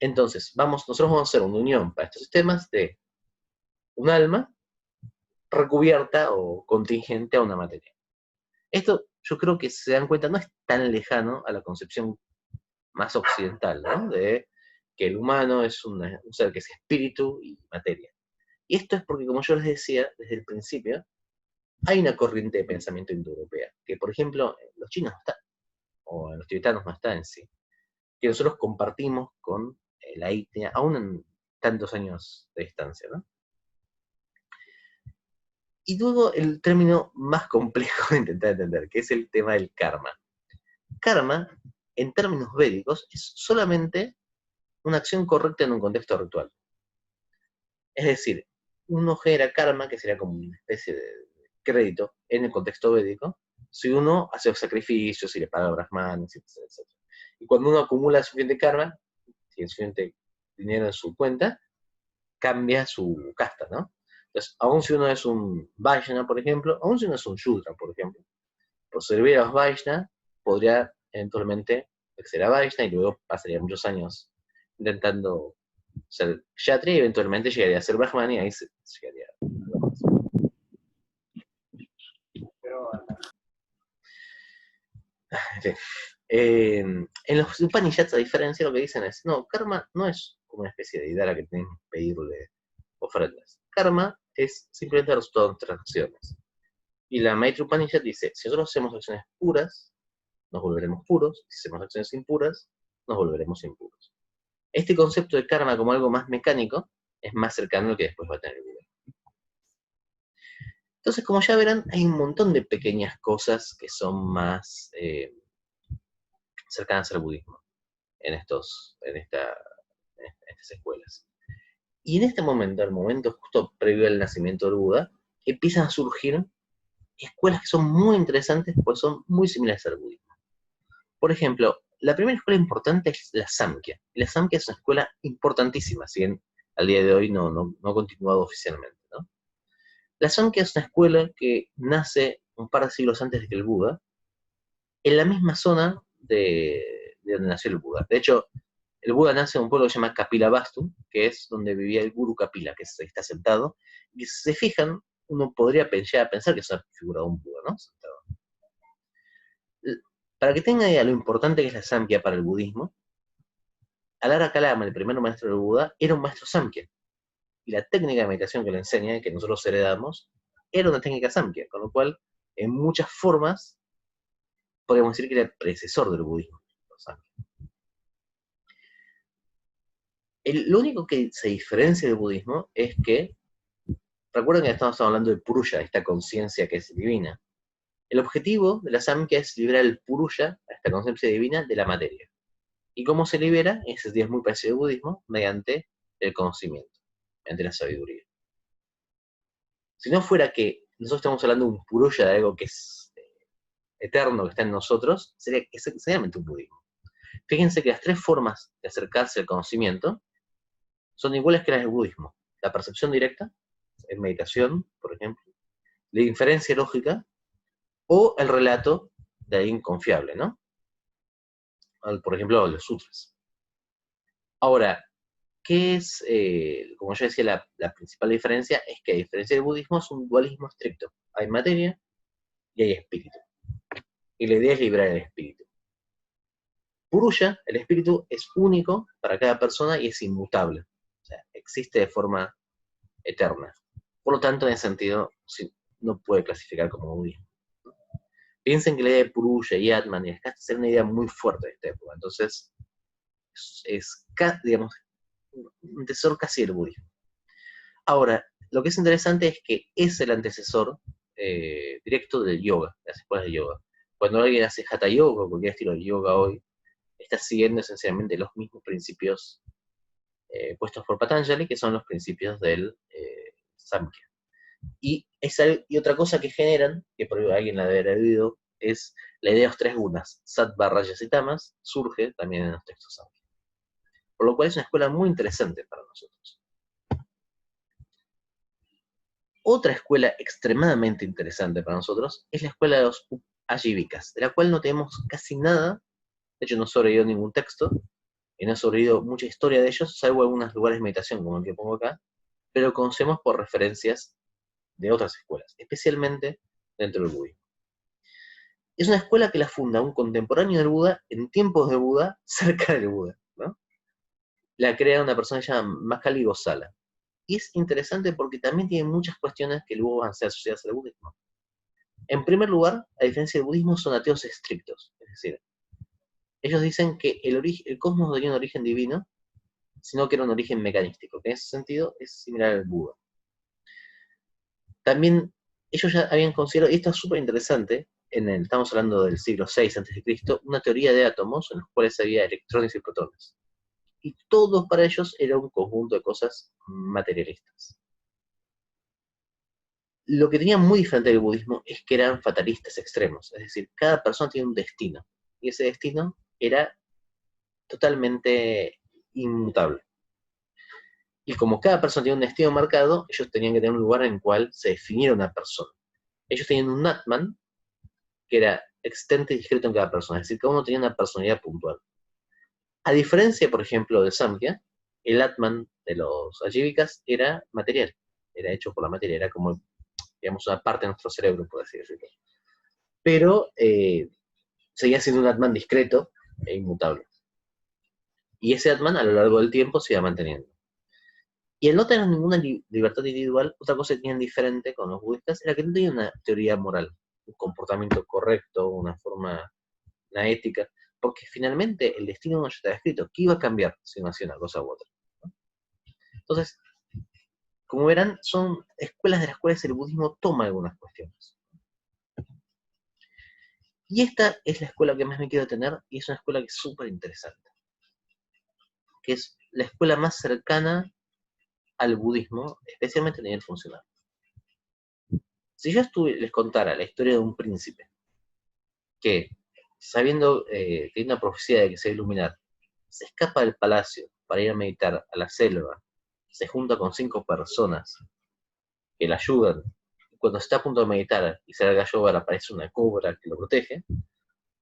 Entonces, nosotros vamos a hacer una unión para estos sistemas de un alma recubierta o contingente a una materia. Esto, yo creo que se dan cuenta, no es tan lejano a la concepción más occidental, ¿no? De que el humano es un ser que es espíritu y materia. Y esto es porque, como yo les decía desde el principio, hay una corriente de pensamiento indoeuropea, que por ejemplo en los chinos no está, o en los tibetanos no está en sí, que nosotros compartimos con la India, aún en tantos años de distancia, ¿no? Y luego el término más complejo de intentar entender, que es el tema del karma. Karma, en términos védicos, es solamente una acción correcta en un contexto ritual. Es decir, uno genera karma, que sería como una especie de crédito en el contexto védico, si uno hace sacrificios, si le paga a brahmanes, etc. Y cuando uno acumula suficiente karma, tiene suficiente dinero en su cuenta, cambia su casta, ¿no? Entonces, aun si uno es un Vaishnava, por ejemplo, aun si uno es un Shudra, por ejemplo, por servir a los Vaishnava, podría eventualmente ser a Vaishnava y luego pasaría muchos años intentando ser Kshatriya y eventualmente llegaría a ser Brahman y ahí se llegaría a pero, en los Upanishads, a diferencia, lo que dicen es, no, karma no es como una especie de deidad a la que tienen que pedirle ofrendas. Karma es simplemente el resultado de nuestras acciones. Y la Maitri Upanishad dice, si nosotros hacemos acciones puras, nos volveremos puros, si hacemos acciones impuras, nos volveremos impuros. Este concepto de karma como algo más mecánico es más cercano al que después va a tener el Buda. Entonces, como ya verán, hay un montón de pequeñas cosas que son más cercanas al budismo en estas escuelas. Y en este momento, el momento justo previo al nacimiento del Buda, empiezan a surgir escuelas que son muy interesantes porque son muy similares al budismo. Por ejemplo, la primera escuela importante es la Samkhya. La Samkhya es una escuela importantísima, si bien al día de hoy no ha continuado oficialmente, ¿no? La Samkhya es una escuela que nace un par de siglos antes de que el Buda, en la misma zona de donde nació el Buda. De hecho, el Buda nace en un pueblo que se llama Kapilavastu, que es donde vivía el Guru Kapila, que está sentado. Y si se fijan, uno podría llegar a pensar que es una figura de un Buda, ¿no? Para que tenga idea de lo importante que es la Samkhya para el budismo, Alara Kalama, el primer maestro del Buda, era un maestro Samkhya. Y la técnica de meditación que le enseña, que nosotros heredamos, era una técnica Samkhya, con lo cual, en muchas formas, podemos decir que era el predecesor del budismo. Lo único que se diferencia del budismo es que, recuerden que estamos hablando de Purusha, esta conciencia que es divina. El objetivo de la Samkhya es liberar el Purusha, esta conciencia divina, de la materia. ¿Y cómo se libera? En ese sentido es muy parecido al budismo, mediante el conocimiento, mediante la sabiduría. Si no fuera que nosotros estamos hablando de un Purusha, de algo que es eterno, que está en nosotros, sería esencialmente un budismo. Fíjense que las tres formas de acercarse al conocimiento son iguales que las del budismo. La percepción directa, en meditación, por ejemplo, la inferencia lógica, o el relato de alguien confiable, ¿no? Por ejemplo, los sutras. Ahora, ¿qué es, como yo decía, la principal diferencia? Es que a diferencia del budismo es un dualismo estricto. Hay materia y hay espíritu. Y la idea es liberar el espíritu. Purusha, el espíritu, es único para cada persona y es inmutable. O sea, existe de forma eterna. Por lo tanto, en ese sentido, no puede clasificar como budismo. Piensen que la idea de Purusha y Atman y Skasta es una idea muy fuerte de esta época. Entonces, es digamos, un tesoro casi del budismo. Ahora, lo que es interesante es que es el antecesor directo del yoga, de las escuelas de yoga. Cuando alguien hace Hatha Yoga o cualquier estilo de yoga hoy, está siguiendo esencialmente los mismos principios puestos por Patanjali, que son los principios del Samkhya. Y otra cosa que generan, que por alguien la debe haber oído, es la idea de los tres gunas, Sattva, Rajas y Tamas, surge también en los textos Samkhya. Por lo cual es una escuela muy interesante para nosotros. Otra escuela extremadamente interesante para nosotros es la escuela de los Ajivikas, de la cual no tenemos casi nada. De hecho, no ha sobrevivido ningún texto, y no ha sobrevivido mucha historia de ellos, salvo algunos lugares de meditación, como el que pongo acá, pero conocemos por referencias de otras escuelas, especialmente dentro del budismo. Es una escuela que la funda un contemporáneo del Buda, en tiempos de Buda, cerca del Buda, ¿no? La crea una persona que se llama Mahāli Gosala. Y es interesante porque también tiene muchas cuestiones que luego van a ser asociadas al budismo. En primer lugar, a diferencia del budismo, son ateos estrictos. Es decir, ellos dicen que el cosmos no tenía un origen divino, sino que era un origen mecanístico, que en ese sentido es similar al Buda. También ellos ya habían considerado, y esto es súper interesante, estamos hablando del siglo VI a.C., una teoría de átomos en los cuales había electrones y protones. Y todo para ellos era un conjunto de cosas materialistas. Lo que tenía muy diferente del budismo es que eran fatalistas extremos, es decir, cada persona tiene un destino, y ese destino era totalmente inmutable. Y como cada persona tiene un destino marcado, ellos tenían que tener un lugar en el cual se definiera una persona. Ellos tenían un Atman, que era existente y discreto en cada persona, es decir, cada uno tenía una personalidad puntual. A diferencia, por ejemplo, de Samkhya, el Atman de los Ajivikas era material, era hecho por la materia, era como, digamos, una parte de nuestro cerebro, por así decirlo. Pero seguía siendo un Atman discreto e inmutable. Y ese Atman a lo largo del tiempo se iba manteniendo. Y al no tener ninguna libertad individual, otra cosa que tenían diferente con los budistas era que no tenían una teoría moral, un comportamiento correcto, una forma, una ética, porque finalmente el destino no ya estaba escrito, ¿qué iba a cambiar si no hacía una cosa u otra? Entonces, como verán, son escuelas de las cuales el budismo toma algunas cuestiones. Y esta es la escuela que más me quiero tener, y es una escuela que es súper interesante, que es la escuela más cercana al budismo, especialmente a nivel funcional. Si yo les contara la historia de un príncipe que, sabiendo que hay una profecía de que se va a iluminar, se escapa del palacio para ir a meditar a la selva, se junta con 5 personas que le ayudan, y cuando está a punto de meditar y se larga a llover aparece una cobra que lo protege,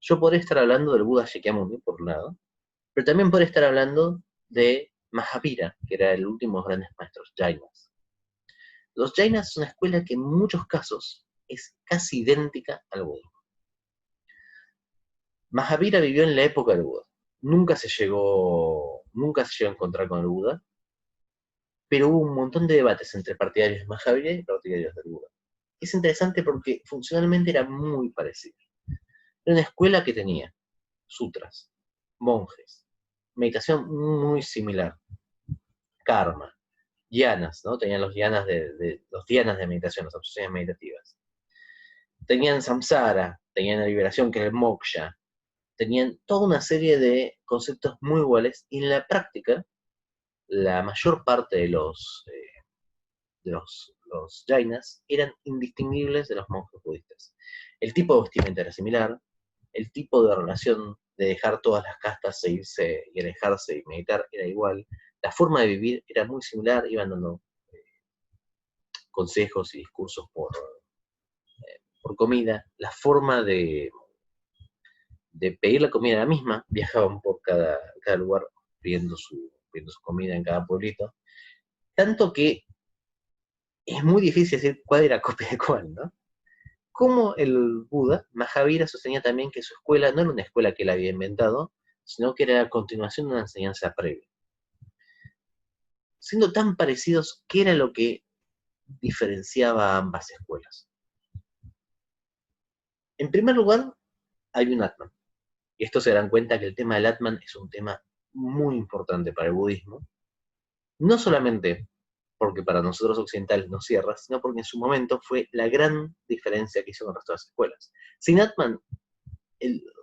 yo podría estar hablando del Buda Shakyamuni, por un lado, pero también podría estar hablando de Mahavira, que era el último de los grandes maestros, Jainas. Los Jainas es una escuela que en muchos casos es casi idéntica al Buda. Mahavira vivió en la época del Buda. Nunca se llegó a encontrar con el Buda, pero hubo un montón de debates entre partidarios de Mahavira y partidarios del Buda. Es interesante porque funcionalmente era muy parecido. Era una escuela que tenía sutras, monjes, meditación muy similar, karma, dhyanas, ¿no? Tenían los dhyanas de meditación, las obsesiones meditativas. Tenían samsara, tenían la liberación que era el moksha, tenían toda una serie de conceptos muy iguales y en la práctica la mayor parte de los jainas eran indistinguibles de los monjes budistas. El tipo de vestimenta era similar, el tipo de relación de dejar todas las castas e irse y alejarse y meditar era igual, la forma de vivir era muy similar, iban dando consejos y discursos por comida, la forma de pedir la comida era la misma, viajaban por cada lugar pidiendo su comida en cada pueblito, tanto que es muy difícil decir cuál era copia de cuál, ¿no? Como el Buda, Mahavira sostenía también que su escuela no era una escuela que él había inventado, sino que era la continuación de una enseñanza previa. Siendo tan parecidos, ¿qué era lo que diferenciaba a ambas escuelas? En primer lugar, hay un Atman. Y esto se dan cuenta que el tema del Atman es un tema muy importante para el budismo, no solamente porque para nosotros occidentales nos cierra, sino porque en su momento fue la gran diferencia que hizo con el resto de las escuelas. Sin Atman,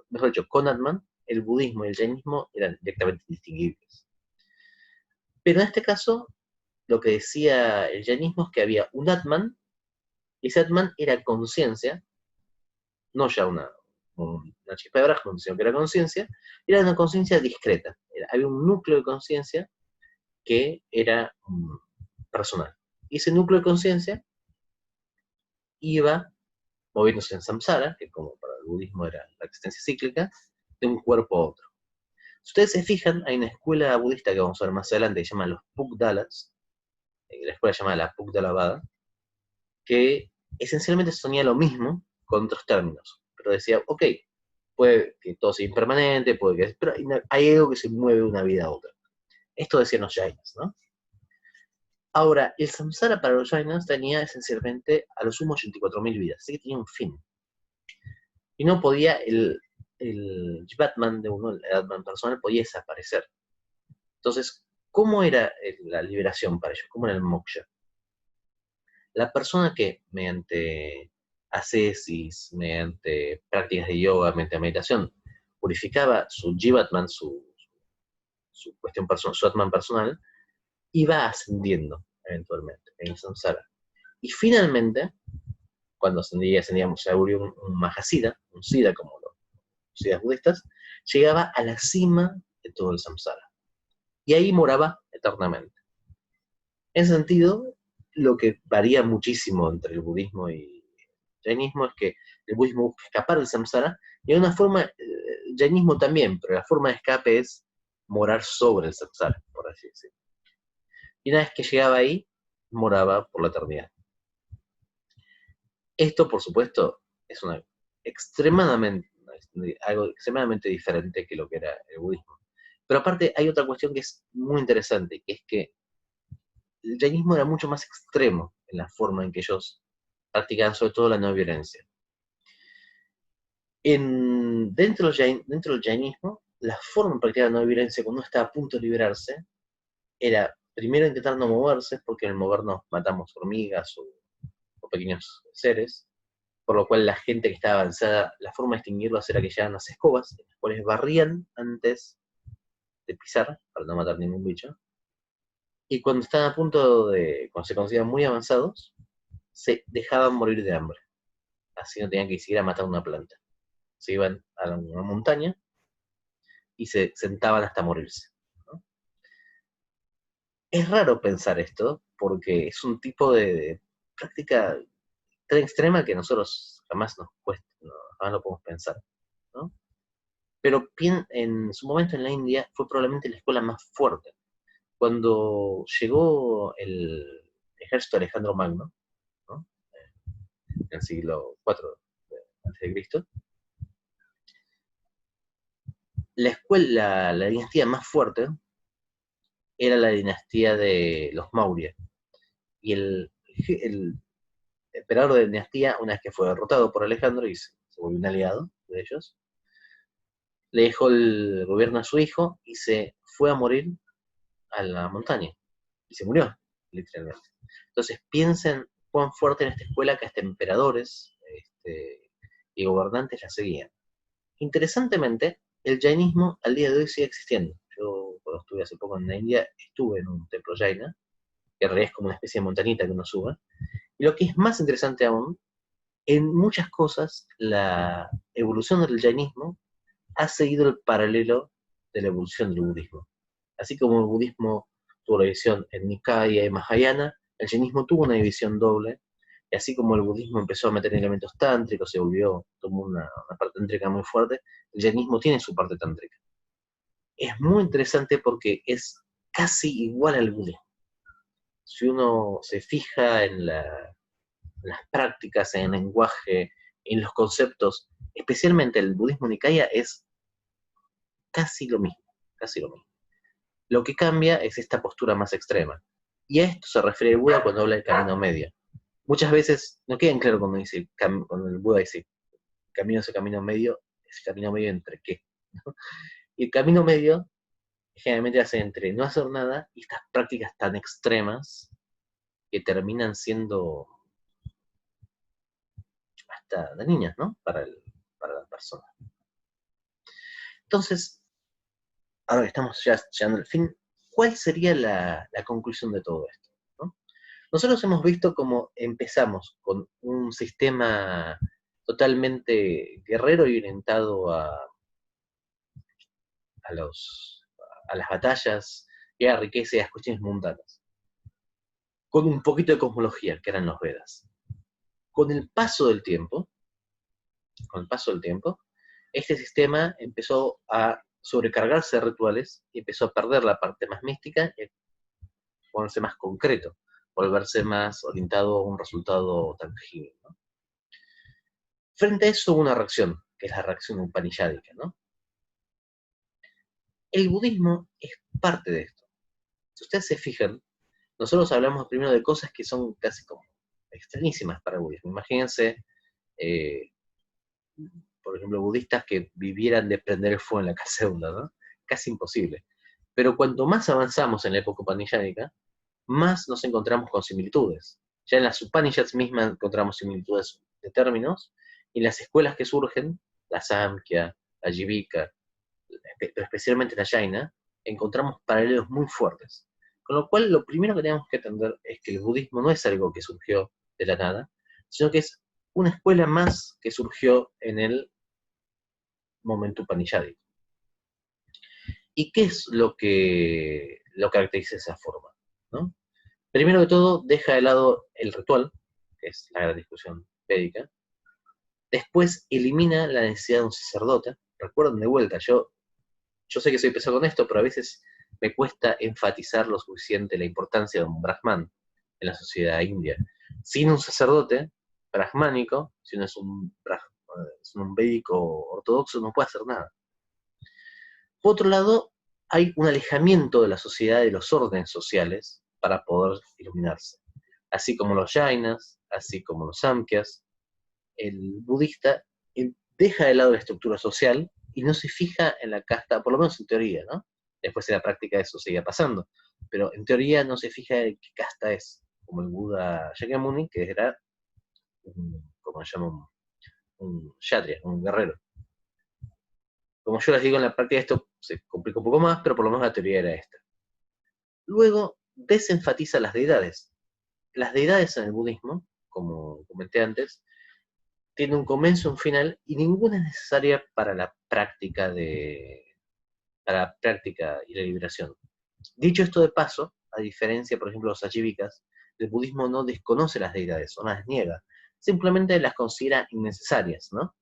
mejor dicho, con Atman, el budismo y el jainismo eran directamente distinguibles. Pero en este caso, lo que decía el jainismo es que había un Atman, y ese Atman era conciencia, no ya una chispa de Brahman, sino que era conciencia, era una conciencia discreta. Había un núcleo de conciencia que era personal. Y ese núcleo de conciencia iba moviéndose en samsara, que como para el budismo era la existencia cíclica, de un cuerpo a otro. Si ustedes se fijan, hay una escuela budista que vamos a ver más adelante que se llama los Pugdalas, la escuela llamada la Pugdalabada, que esencialmente sostenía lo mismo con otros términos, pero decía, ok, puede que todo sea impermanente, pero hay algo que se mueve de una vida a otra. Esto decían los jainas, ¿no? Ahora, el samsara para los jainas tenía esencialmente a lo sumo 84.000 vidas, así que tenía un fin. Y no podía, el Jivatman de uno, el Atman personal, podía desaparecer. Entonces, ¿cómo era la liberación para ellos? ¿Cómo era el moksha? La persona que mediante ascesis, mediante prácticas de yoga, mediante meditación, purificaba su Jivatman, su cuestión personal, su Atman personal, iba ascendiendo eventualmente en el samsara. Y finalmente, cuando ascendíamos, se volvió un Mahasiddha, un Siddha como los siddhas budistas, llegaba a la cima de todo el samsara. Y ahí moraba eternamente. En ese sentido, lo que varía muchísimo entre el budismo y el jainismo es que el budismo busca escapar del samsara, y de una forma, el jainismo también, pero la forma de escape es morar sobre el samsara, por así decirlo. Y una vez que llegaba ahí, moraba por la eternidad. Esto, por supuesto, es algo extremadamente diferente que lo que era el budismo. Pero aparte hay otra cuestión que es muy interesante, que es que el jainismo era mucho más extremo en la forma en que ellos practicaban sobre todo la no violencia. Dentro del jainismo, la forma de practicar la no violencia cuando uno está a punto de liberarse era primero intentar no moverse, porque en el movernos matamos hormigas o pequeños seres, por lo cual la gente que estaba avanzada, la forma de extinguirlos era que llevaban las escobas, las cuales barrían antes de pisar, para no matar ningún bicho, y cuando cuando se consideran muy avanzados, se dejaban morir de hambre, así no tenían que ir a matar una planta. Se iban a una montaña y se sentaban hasta morirse, ¿no? Es raro pensar esto, porque es un tipo de práctica tan extrema que nosotros jamás nos cuesta, jamás lo podemos pensar, ¿no? Pero en su momento en la India fue probablemente la escuela más fuerte. Cuando llegó el ejército de Alejandro Magno, ¿no? En el siglo IV a.C. La dinastía más fuerte era la dinastía de los Maurya. Y el emperador de la dinastía, una vez que fue derrotado por Alejandro y se volvió un aliado de ellos, le dejó el gobierno a su hijo y se fue a morir a la montaña. Y se murió, literalmente. Entonces piensen cuán fuerte en esta escuela que hasta emperadores y gobernantes la seguían. Interesantemente, el jainismo al día de hoy sigue existiendo. Yo, cuando estuve hace poco en la India, estuve en un templo jaina, que en realidad es como una especie de montañita que uno sube. Y lo que es más interesante aún, en muchas cosas, la evolución del jainismo ha seguido el paralelo de la evolución del budismo. Así como el budismo tuvo la división en Nikaya y Mahayana, el jainismo tuvo una división doble, y así como el budismo empezó a meter elementos tántricos, se volvió, tomó una parte tántrica muy fuerte, el jainismo tiene su parte tántrica. Es muy interesante porque es casi igual al budismo. Si uno se fija en las prácticas, en el lenguaje, en los conceptos, especialmente el budismo Nikaya es casi lo mismo, casi lo mismo. Lo que cambia es esta postura más extrema. Y a esto se refiere el Buda cuando habla del camino medio. Muchas veces no queda claro cuando el Buda dice camino es el camino medio entre qué. ¿No? Y el camino medio generalmente hace entre no hacer nada y estas prácticas tan extremas que terminan siendo hasta dañinas, ¿no? Para la persona. Entonces, ahora que estamos ya llegando al fin, ¿cuál sería la conclusión de todo esto? ¿No? Nosotros hemos visto cómo empezamos con un sistema totalmente guerrero y orientado a, los, a las batallas y a la riqueza y a las cuestiones mundanas, con un poquito de cosmología, que eran los Vedas. Con el paso del tiempo, este sistema empezó a sobrecargarse de rituales y empezó a perder la parte más mística y a ponerse más concreto, volverse más orientado a un resultado tangible, ¿no? Frente a eso hubo una reacción, que es la reacción upanishadica, ¿no? El budismo es parte de esto. Si ustedes se fijan, nosotros hablamos primero de cosas que son casi como extrañísimas para el budismo. Imagínense, eh, por ejemplo, budistas que vivieran de prender el fuego en la cacerola, ¿no? Casi imposible. Pero cuanto más avanzamos en la época upanishádica, más nos encontramos con similitudes. Ya en las Upanishads mismas encontramos similitudes de términos, y en las escuelas que surgen, la Samkhya, la Jivika, pero especialmente la Jaina, encontramos paralelos muy fuertes. Con lo cual, lo primero que tenemos que entender es que el budismo no es algo que surgió de la nada, sino que es una escuela más que surgió en el momento upanishádico. ¿Y qué es lo que lo caracteriza de esa forma? ¿No? Primero que todo, deja de lado el ritual, que es la gran discusión védica. Después elimina la necesidad de un sacerdote. Recuerden de vuelta, yo sé que soy pesado con esto, pero a veces me cuesta enfatizar lo suficiente la importancia de un brahman en la sociedad india. Sin un sacerdote brahmánico, si no es un védico ortodoxo, no puede hacer nada. Por otro lado, hay un alejamiento de la sociedad de los órdenes sociales para poder iluminarse. Así como los jainas, así como los samkhyas, el budista deja de lado la estructura social y no se fija en la casta, por lo menos en teoría, ¿no? Después en la práctica eso seguía pasando, pero en teoría no se fija en qué casta es, como el Buda Shakyamuni, que era, como se llama, un kshatriya, un guerrero. Como yo les digo, en la práctica esto se complica un poco más, pero por lo menos la teoría era esta. Luego desenfatiza las deidades. Las deidades en el budismo, como comenté antes, tienen un comienzo, un final, y ninguna es necesaria para la práctica y la liberación. Dicho esto de paso, a diferencia, por ejemplo, de los ajívikas, el budismo no desconoce las deidades o las niega, simplemente las considera innecesarias, ¿no?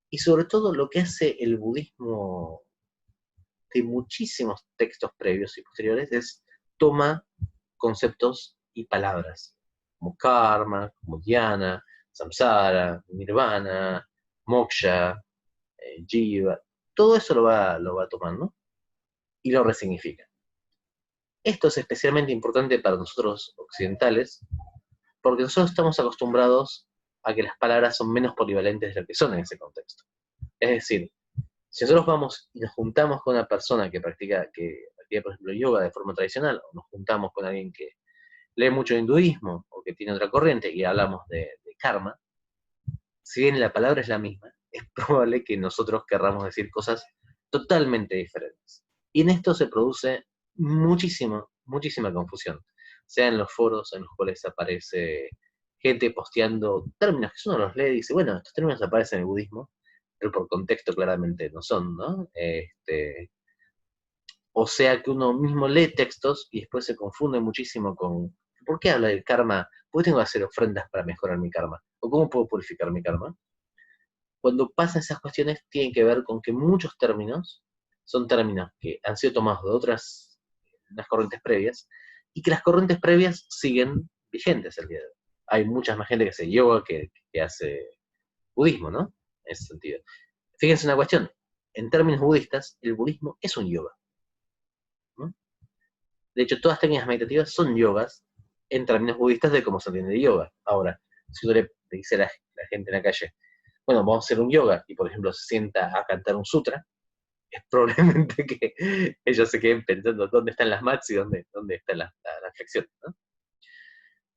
Y sobre todo lo que hace el budismo de muchísimos textos previos y posteriores es toma conceptos y palabras, como karma, como dhyana, samsara, nirvana, moksha, jiva, todo eso lo va tomando y lo resignifica. Esto es especialmente importante para nosotros occidentales, porque nosotros estamos acostumbrados a que las palabras son menos polivalentes de lo que son en ese contexto. Es decir, si nosotros vamos y nos juntamos con una persona que practica, por ejemplo, yoga de forma tradicional, o nos juntamos con alguien que lee mucho hinduismo, o que tiene otra corriente, y hablamos de karma, si bien la palabra es la misma, es probable que nosotros querramos decir cosas totalmente diferentes. Y en esto se produce muchísima confusión, sea en los foros en los cuales aparece gente posteando términos que uno los lee y dice, bueno, estos términos aparecen en el budismo, pero por contexto claramente no son, ¿no? O sea que uno mismo lee textos y después se confunde muchísimo con, ¿por qué habla del karma? ¿Por qué tengo que hacer ofrendas para mejorar mi karma? ¿O cómo puedo purificar mi karma? Cuando pasan esas cuestiones tienen que ver con que muchos términos son términos que han sido tomados de otras las corrientes previas y que las corrientes previas siguen vigentes el día de hoy. Hay mucha más gente que hace yoga que hace budismo, ¿no? En ese sentido. Fíjense una cuestión, en términos budistas, el budismo es un yoga, ¿no? De hecho, todas las técnicas meditativas son yogas en términos budistas de cómo se entiende el yoga. Ahora, si uno le dice a la gente en la calle, bueno, vamos a hacer un yoga, y por ejemplo se sienta a cantar un sutra, es probablemente que ellos se queden pensando dónde están las mats y dónde está la flexión, ¿no?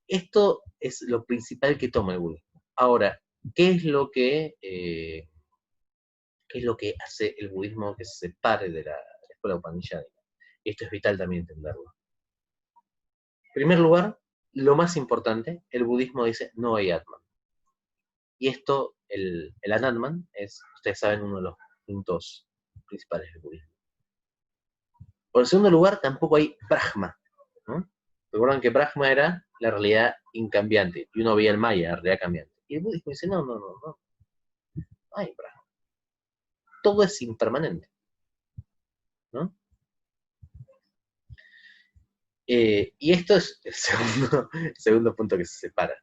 Esto es lo principal que toma el budismo. Ahora, ¿qué es lo que hace el budismo que se separe de la escuela upanishádica? Y esto es vital también entenderlo. En primer lugar, lo más importante, el budismo dice no hay Atman. Y esto, el Anatman, es, ustedes saben, uno de los puntos principales del budismo. Por el segundo lugar, tampoco hay Brahma, ¿no? Recuerdan que Brahma era la realidad incambiante, y uno veía el Maya, la realidad cambiante. Y el budismo dice, no hay Brahma. Todo es impermanente, ¿no? Y esto es el segundo punto que se separa.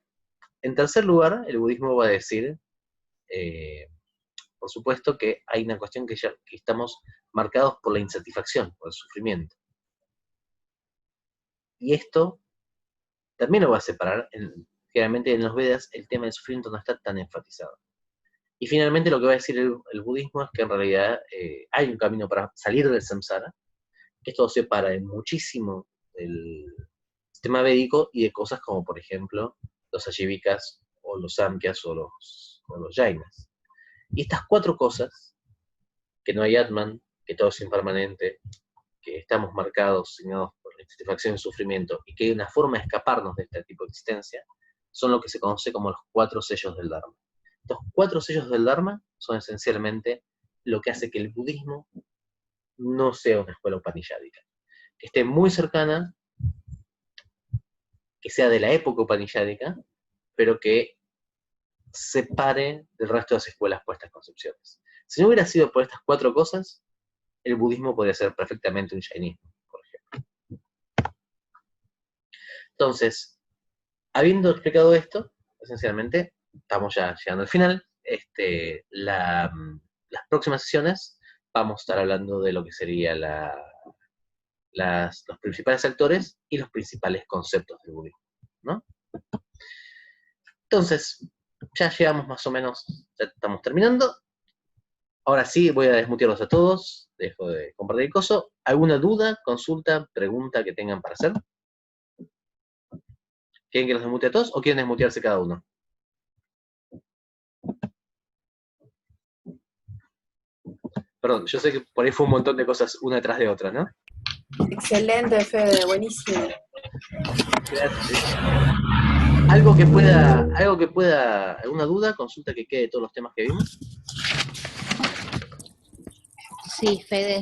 En tercer lugar, el budismo va a decir, por supuesto, que hay una cuestión que estamos marcados por la insatisfacción, por el sufrimiento. Y esto también lo va a separar. Generalmente en los Vedas el tema del sufrimiento no está tan enfatizado. Y finalmente lo que va a decir el budismo es que en realidad hay un camino para salir del samsara, que esto separa muchísimo del sistema védico y de cosas como, por ejemplo, los ajivikas o los samkhyas o los jainas. Y estas cuatro cosas, que no hay Atman, que todo es impermanente, que estamos marcados, signados por la insatisfacción y el sufrimiento, y que hay una forma de escaparnos de este tipo de existencia, son lo que se conoce como los 4 sellos del Dharma. Estos 4 sellos del Dharma son esencialmente lo que hace que el budismo no sea una escuela upanishádica, que esté muy cercana, que sea de la época upanishádica, pero que separe del resto de las escuelas por estas concepciones. Si no hubiera sido por estas 4 cosas, el budismo podría ser perfectamente un jainismo, por ejemplo. Entonces, habiendo explicado esto, esencialmente, estamos ya llegando al final. Las próximas sesiones vamos a estar hablando de lo que serían los principales actores y los principales conceptos del budismo, ¿no? Entonces, ya llegamos más o menos, ya estamos terminando. Ahora sí, voy a desmutearlos a todos, dejo de compartir el coso. ¿Alguna duda, consulta, pregunta que tengan para hacer? ¿Quieren que los desmutee a todos o quieren desmutearse cada uno? Perdón, yo sé que por ahí fue un montón de cosas una detrás de otra, ¿no? Excelente, Fede, buenísimo. Gracias. ¿Alguna duda, consulta que quede de todos los temas que vimos? Sí, Fede.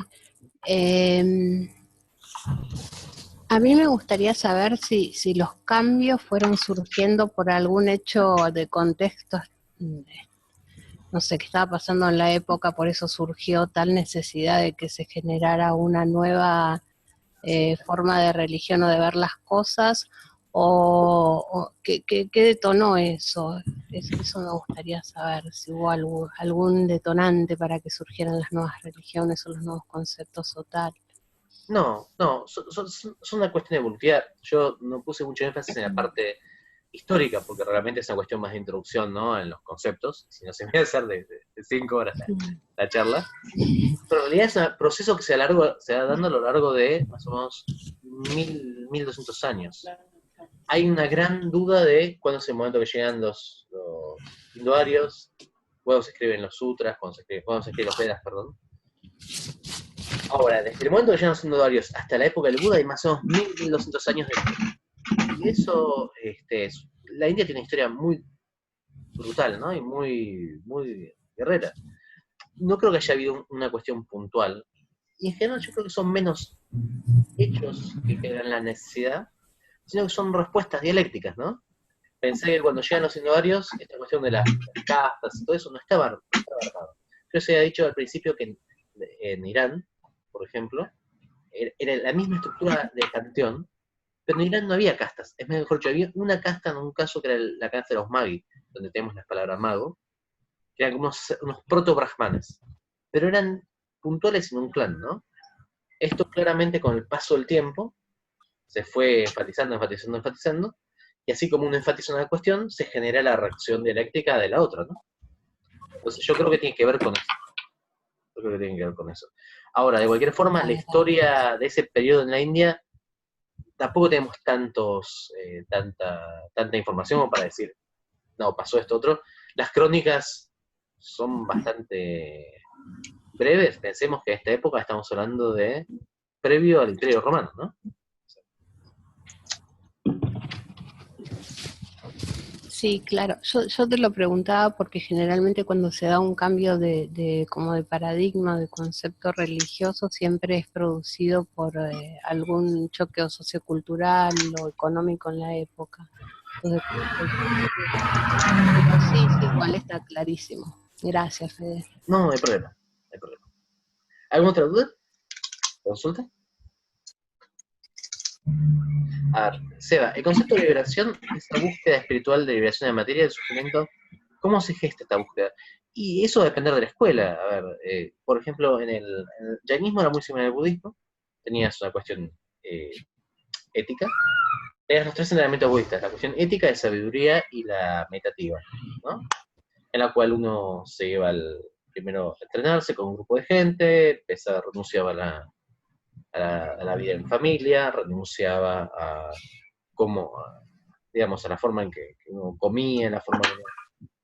A mí me gustaría saber si los cambios fueron surgiendo por algún hecho de contexto, no sé, qué estaba pasando en la época, por eso surgió tal necesidad de que se generara una nueva forma de religión o de ver las cosas, ¿qué detonó eso? Eso me gustaría saber, si hubo algún detonante para que surgieran las nuevas religiones o los nuevos conceptos o tal. No, no, son una cuestión evolutiva. Yo no puse mucho énfasis en la parte histórica, porque realmente es una cuestión más de introducción, ¿no? En los conceptos, si no se me va a hacer de 5 horas la charla. Pero en realidad es un proceso que se va dando a lo largo de más o menos 1200 años. Hay una gran duda de cuándo es el momento que llegan los hinduarios, cuándo se escriben los sutras, cuándo se escriben los Vedas, perdón. Ahora, desde el momento que llegan los hinduarios hasta la época del Buda hay más o menos 1200 años de... Y eso, la India tiene una historia muy brutal, ¿no? Y muy, muy guerrera. No creo que haya habido una cuestión puntual. Y en general yo creo que son menos hechos que crean la necesidad, sino que son respuestas dialécticas, ¿no? Pensé que cuando llegan los innovarios, esta cuestión de las castas y todo eso no estaba armado. Yo se había dicho al principio que en Irán, por ejemplo, era la misma estructura de panteón, pero en Irán no había castas. Es mejor dicho, había una casta en un caso que era la casta de los magis, donde tenemos la palabra mago, que eran como unos proto-brahmanes, pero eran puntuales en un clan, ¿no? Esto claramente con el paso del tiempo se fue enfatizando, y así como uno enfatiza una cuestión, se genera la reacción dialéctica de la otra, ¿no? Entonces yo creo que tiene que ver con eso. Ahora, de cualquier forma, la historia de ese periodo en la India, tampoco tenemos tanta información como para decir, no, pasó esto otro. Las crónicas son bastante breves. Pensemos que en esta época estamos hablando de previo al Imperio Romano, ¿no? Sí, claro. Yo te lo preguntaba porque generalmente cuando se da un cambio como de paradigma, de concepto religioso, siempre es producido por algún choque o sociocultural o económico en la época. Entonces, pero sí, igual está clarísimo. Gracias, Fede. No, no hay problema. ¿Alguna otra duda? ¿Consulta? A ver, Seba, el concepto de liberación es la búsqueda espiritual de liberación de materia, de sufrimiento. ¿Cómo se gesta esta búsqueda? Y eso va a depender de la escuela. A ver, por ejemplo, en el jainismo era muy similar al budismo. Tenías una cuestión ética. Tenías los 3 entrenamientos budistas: la cuestión ética, de sabiduría y la meditativa, ¿no? En la cual uno se lleva primero a entrenarse con un grupo de gente, renunciaba a la vida en familia, renunciaba a digamos, a la forma en que uno comía, la forma en que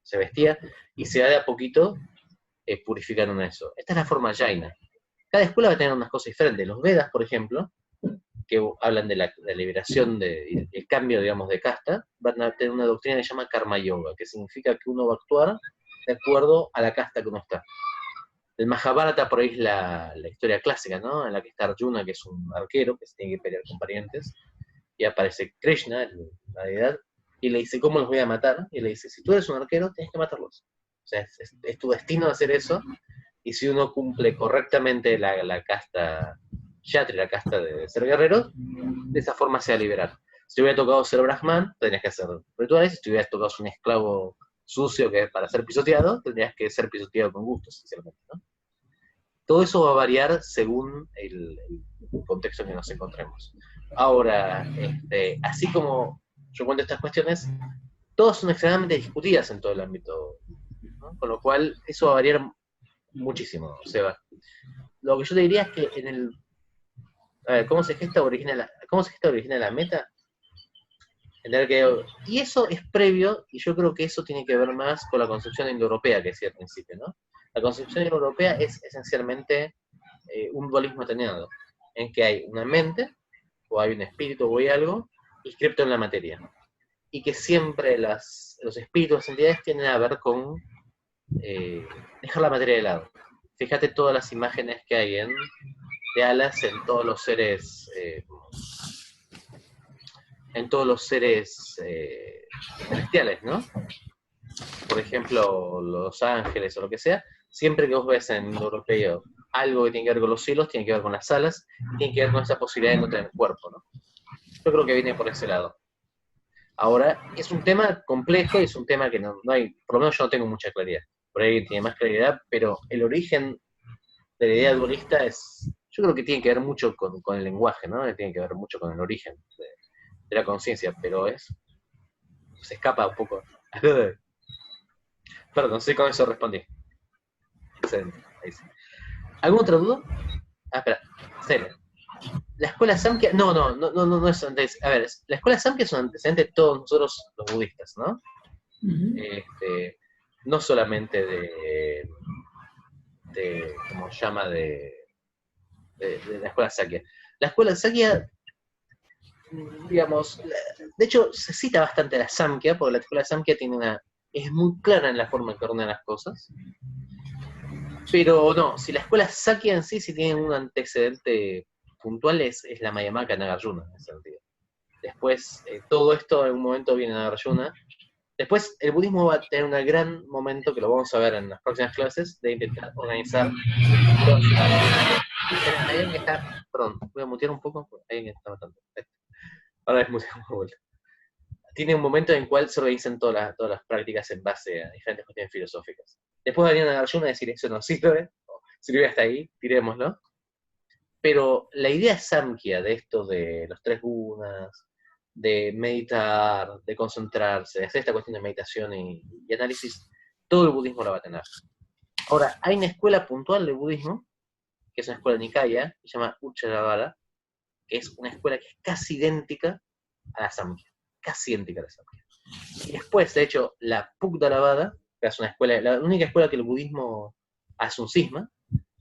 se vestía, y se va de a poquito purificando eso. Esta es la forma Jaina. Cada escuela va a tener unas cosas diferentes. Los Vedas, por ejemplo, que hablan de la liberación, el cambio, digamos, de casta, van a tener una doctrina que se llama Karma Yoga, que significa que uno va a actuar de acuerdo a la casta que uno está. El Mahabharata por ahí es la historia clásica, ¿no? En la que está Arjuna, que es un arquero, que se tiene que pelear con parientes, y aparece Krishna, la deidad, y le dice, ¿cómo los voy a matar? Y le dice, si tú eres un arquero, tienes que matarlos. O sea, es tu destino hacer eso, y si uno cumple correctamente la casta Yatri, la casta de ser guerrero, de esa forma se va a liberar. Si te hubiera tocado ser Brahman, tendrías que hacer rituales. Si te hubieras tocado ser un esclavo sucio que es para ser pisoteado, tendrías que ser pisoteado con gusto, sinceramente, ¿no? Todo eso va a variar según el contexto en que nos encontremos. Ahora, así como yo cuento estas cuestiones, todas son extremadamente discutidas en todo el ámbito, ¿no? Con lo cual eso va a variar muchísimo, Seba. Lo que yo te diría es que a ver, ¿cómo se gesta origina la meta? Y eso es previo, y yo creo que eso tiene que ver más con la concepción indoeuropea que decía al principio, ¿no? La concepción indoeuropea es esencialmente un dualismo atenuado, en que hay una mente, o hay un espíritu, o hay algo, inscripto en la materia. Y que siempre los espíritus, las entidades, tienden a ver con dejar la materia de lado. Fíjate todas las imágenes que hay de alas en todos los seres celestiales, ¿no? Por ejemplo, los ángeles o lo que sea, siempre que vos ves en europeo algo que tiene que ver con los cielos, tiene que ver con las alas, tiene que ver con esa posibilidad de no tener cuerpo, ¿no? Yo creo que viene por ese lado. Ahora, es un tema complejo y es un tema que no hay, por lo menos yo no tengo mucha claridad. Por ahí tiene más claridad, pero el origen de la idea dualista yo creo que tiene que ver mucho con el lenguaje, ¿no? Tiene que ver mucho con el origen de la conciencia, pero se escapa un poco. Perdón, sí, con eso respondí. Excelente. Ahí sí. ¿Alguna otra duda? Ah, espera. Cero. La escuela Samkhya, no es antecedente. A ver, la escuela Samkhya es un antecedente de todos nosotros los budistas, ¿no? No solamente ¿cómo se llama? De la escuela Sakya. La escuela Sakya, digamos, de hecho se cita bastante la Samkhya, porque la escuela Samkhya es muy clara en la forma en que ordena las cosas. Pero no, si la escuela Sakya en sí tiene un antecedente puntual es la Mayamaka Nagarjuna, en ese sentido. Después, todo esto en un momento viene a Nagarjuna. Después, el budismo va a tener un gran momento, que lo vamos a ver en las próximas clases, de intentar organizar. Hay alguien que está. Perdón, voy a mutear un poco. Hay alguien que está matando. Ahora desmuteamos de vuelta. Tiene un momento en el cual se organizan todas las prácticas en base a diferentes cuestiones filosóficas. Después venía Nagarjuna a decir: eso no sirve, sirve hasta ahí, tirémoslo. Pero la idea Samkhya de esto de los 3 gunas, de meditar, de concentrarse, de hacer esta cuestión de meditación y análisis, todo el budismo la va a tener. Ahora, hay una escuela puntual de budismo, que es una escuela Nikaya, que se llama Uttaravala, que es una escuela que es casi idéntica a la Samkhya, casi idéntica a la Samkhya. Y después, de hecho, la Pugdalavada, que es una escuela, la única escuela que el budismo hace un cisma,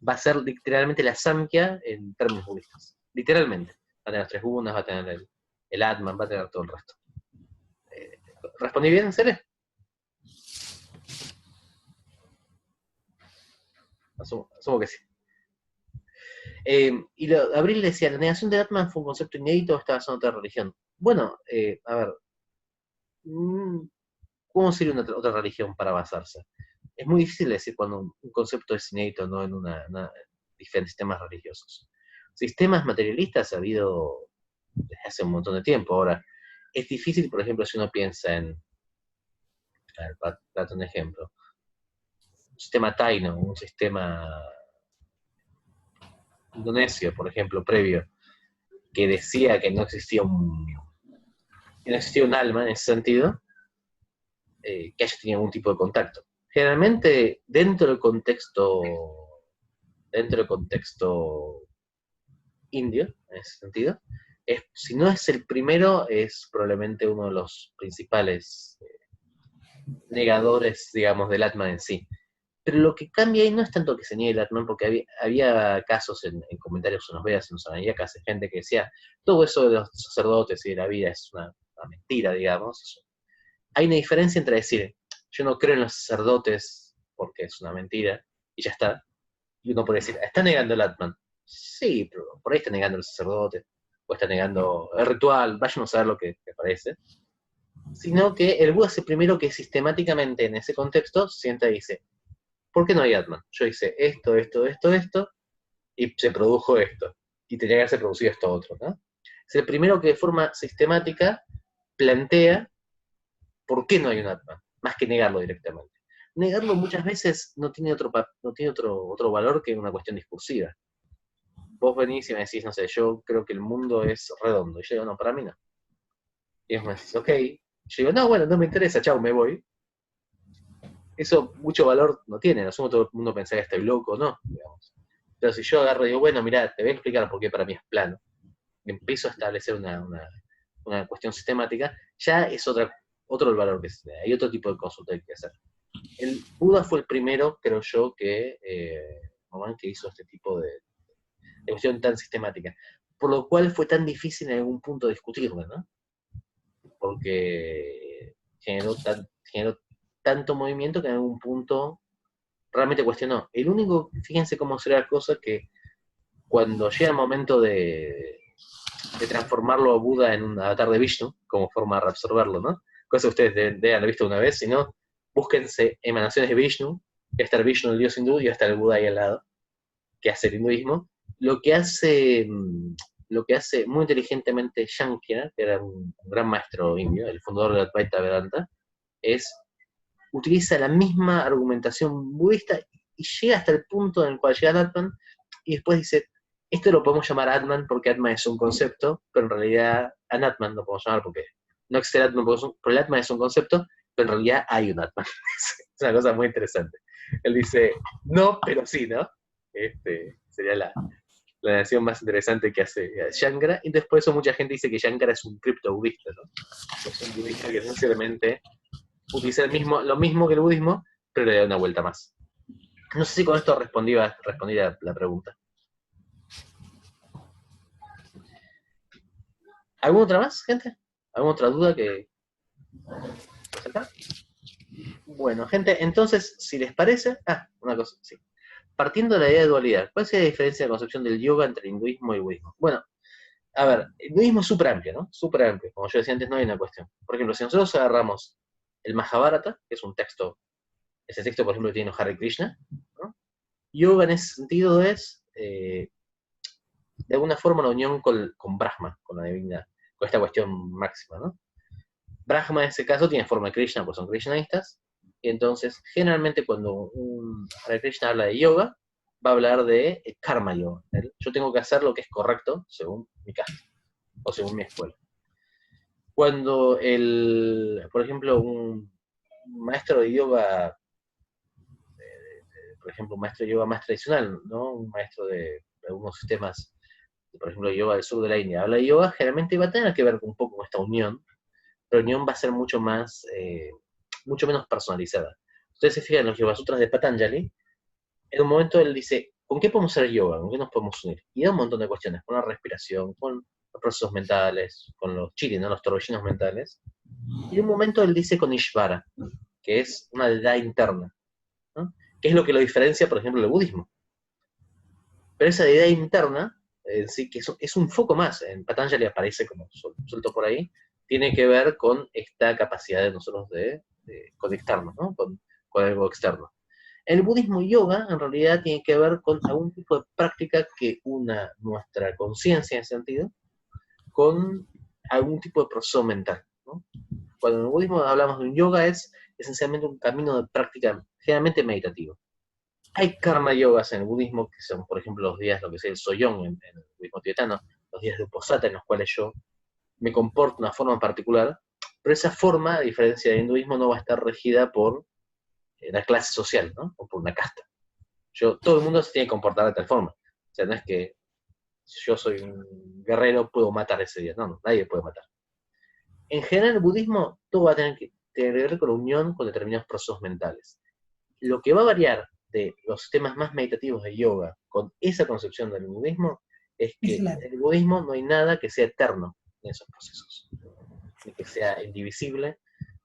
va a ser literalmente la Samkhya en términos budistas. Literalmente. Va a tener los 3 gunas, va a tener el Atman, va a tener todo el resto. ¿Respondí bien, en serio? Asumo que sí. Y Abril decía, la negación del Atman fue un concepto inédito o está basado en otra religión. Bueno, a ver, ¿cómo sería otra religión para basarse? Es muy difícil decir cuando un concepto es inédito, no en diferentes sistemas religiosos. Sistemas materialistas ha habido desde hace un montón de tiempo. Ahora, es difícil, por ejemplo, si uno piensa en, para darte un ejemplo, un sistema taino, un sistema indonesio, por ejemplo, previo, que decía que no existía un alma en ese sentido, que haya tenido algún tipo de contacto. Generalmente, dentro del contexto indio, en ese sentido, si no es el primero, es probablemente uno de los principales negadores, digamos, del Atman en sí. Pero lo que cambia ahí no es tanto que se niegue el Atman, porque había casos en comentarios en los Vedas, en los Anayakas, de gente que decía, todo eso de los sacerdotes y de la vida es una mentira, digamos. Hay una diferencia entre decir, yo no creo en los sacerdotes porque es una mentira, y ya está. Y uno puede decir, ¿está negando el Atman? Sí, pero por ahí está negando el sacerdote, o está negando el ritual, váyanos a ver lo que parece. Sino que el Buda es el primero que sistemáticamente en ese contexto sienta y dice, ¿por qué no hay Atman? Yo hice esto, y se produjo esto. Y tenía que haberse producido esto otro, ¿no? Es el primero que de forma sistemática plantea por qué no hay un Atman, más que negarlo directamente. Negarlo muchas veces no tiene otro valor que una cuestión discursiva. Vos venís y me decís, no sé, yo creo que el mundo es redondo. Y yo digo, no, para mí no. Y vos me decís, ok. Yo digo, no, bueno, no me interesa, chao, me voy. Eso mucho valor no tiene. En asumo todo el mundo pensaría que estoy loco, ¿no? Digamos. Pero si yo agarro y digo, bueno, mirá, te voy a explicar por qué para mí es plano. Y empiezo a establecer una cuestión sistemática, ya es otro el valor que se da. Hay otro tipo de consulta que hay que hacer. El Buda fue el primero, creo yo, que hizo este tipo de cuestión tan sistemática. Por lo cual fue tan difícil en algún punto discutirlo, ¿no? Porque generó tanto movimiento que en algún punto realmente cuestionó. El único, fíjense cómo será la cosa, que cuando llega el momento de transformarlo a Buda en un avatar de Vishnu, como forma de reabsorberlo, ¿no? Cosa que ustedes deben haber visto una vez, si no, búsquense emanaciones de Vishnu, que va a estar Vishnu, el dios hindú, y va a estar el Buda ahí al lado, que hace el hinduismo. Lo que hace lo que hace muy inteligentemente Shankara, que era un gran maestro indio, el fundador de Advaita Vedanta, es utiliza la misma argumentación budista y llega hasta el punto en el cual llega Atman y después dice, esto lo podemos llamar Atman porque Atman es un concepto, pero en realidad Anatman no podemos llamar porque no existe el Atman, pero el Atman es un concepto, pero en realidad hay un Atman. Es una cosa muy interesante. Él dice, no, pero sí, ¿no? Sería la nación más interesante que hace Shankara, y después eso mucha gente dice que Shankara es un cripto-budista, ¿no? Es un budista que esencialmente utiliza lo mismo que el budismo, pero le da una vuelta más. No sé si con esto respondí a la pregunta. ¿Alguna otra más, gente? ¿Alguna otra duda que presentar? Bueno, gente, entonces, si les parece... una cosa, sí. Partiendo de la idea de dualidad, ¿cuál sería la diferencia de concepción del yoga entre hinduismo y budismo? Bueno, a ver, el hinduismo es súper amplio, ¿no? Súper amplio. Como yo decía antes, no hay una cuestión. Por ejemplo, si nosotros agarramos el Mahabharata, que es un texto, ese texto, por ejemplo, que tiene Hare Krishna, ¿no? Yoga en ese sentido es, de alguna forma, una unión con Brahma, con la divinidad, con esta cuestión máxima, ¿no? Brahma en ese caso tiene forma de Krishna, pues son krishnaístas, y entonces, generalmente cuando un Hare Krishna habla de yoga, va a hablar de karma yoga. Yo tengo que hacer lo que es correcto según mi casa, o según mi escuela. Cuando por ejemplo, un maestro de yoga, por ejemplo, un maestro de yoga más tradicional, ¿no? Un maestro de algunos sistemas, por ejemplo, yoga del sur de la India, habla de yoga, generalmente va a tener que ver un poco con esta unión, pero la unión va a ser mucho menos personalizada. Ustedes se fijan en los Yoga Sutras de Patanjali, en un momento él dice, ¿con qué podemos hacer yoga? ¿Con qué nos podemos unir? Y da un montón de cuestiones, con la respiración, con los procesos mentales, con los chiri, ¿no? Los torbellinos mentales. Y en un momento él dice con Ishvara, que es una deidad interna, ¿no? Que es lo que lo diferencia, por ejemplo, del budismo. Pero esa deidad interna, sí, que es un foco más, en Patanjali aparece como suelto por ahí, tiene que ver con esta capacidad de nosotros de conectarnos, ¿no? con algo externo. El budismo y yoga, en realidad, tiene que ver con algún tipo de práctica que una nuestra conciencia, en ese sentido, con algún tipo de proceso mental, ¿no? Cuando en el budismo hablamos de un yoga, es esencialmente un camino de práctica generalmente meditativo. Hay karma yogas en el budismo, que son, por ejemplo, los días, lo que es el soyong en el budismo tibetano, los días de uposatha, en los cuales yo me comporto de una forma particular, pero esa forma, a diferencia del hinduismo, no va a estar regida por la clase social, ¿no? O por una casta. Todo el mundo se tiene que comportar de tal forma. O sea, no es que si yo soy un guerrero, puedo matar ese día. No, nadie puede matar. En general, el budismo, todo va a tener que ver con la unión con determinados procesos mentales. Lo que va a variar de los sistemas más meditativos de yoga con esa concepción del budismo es que en el budismo no hay nada que sea eterno en esos procesos. Ni que sea indivisible,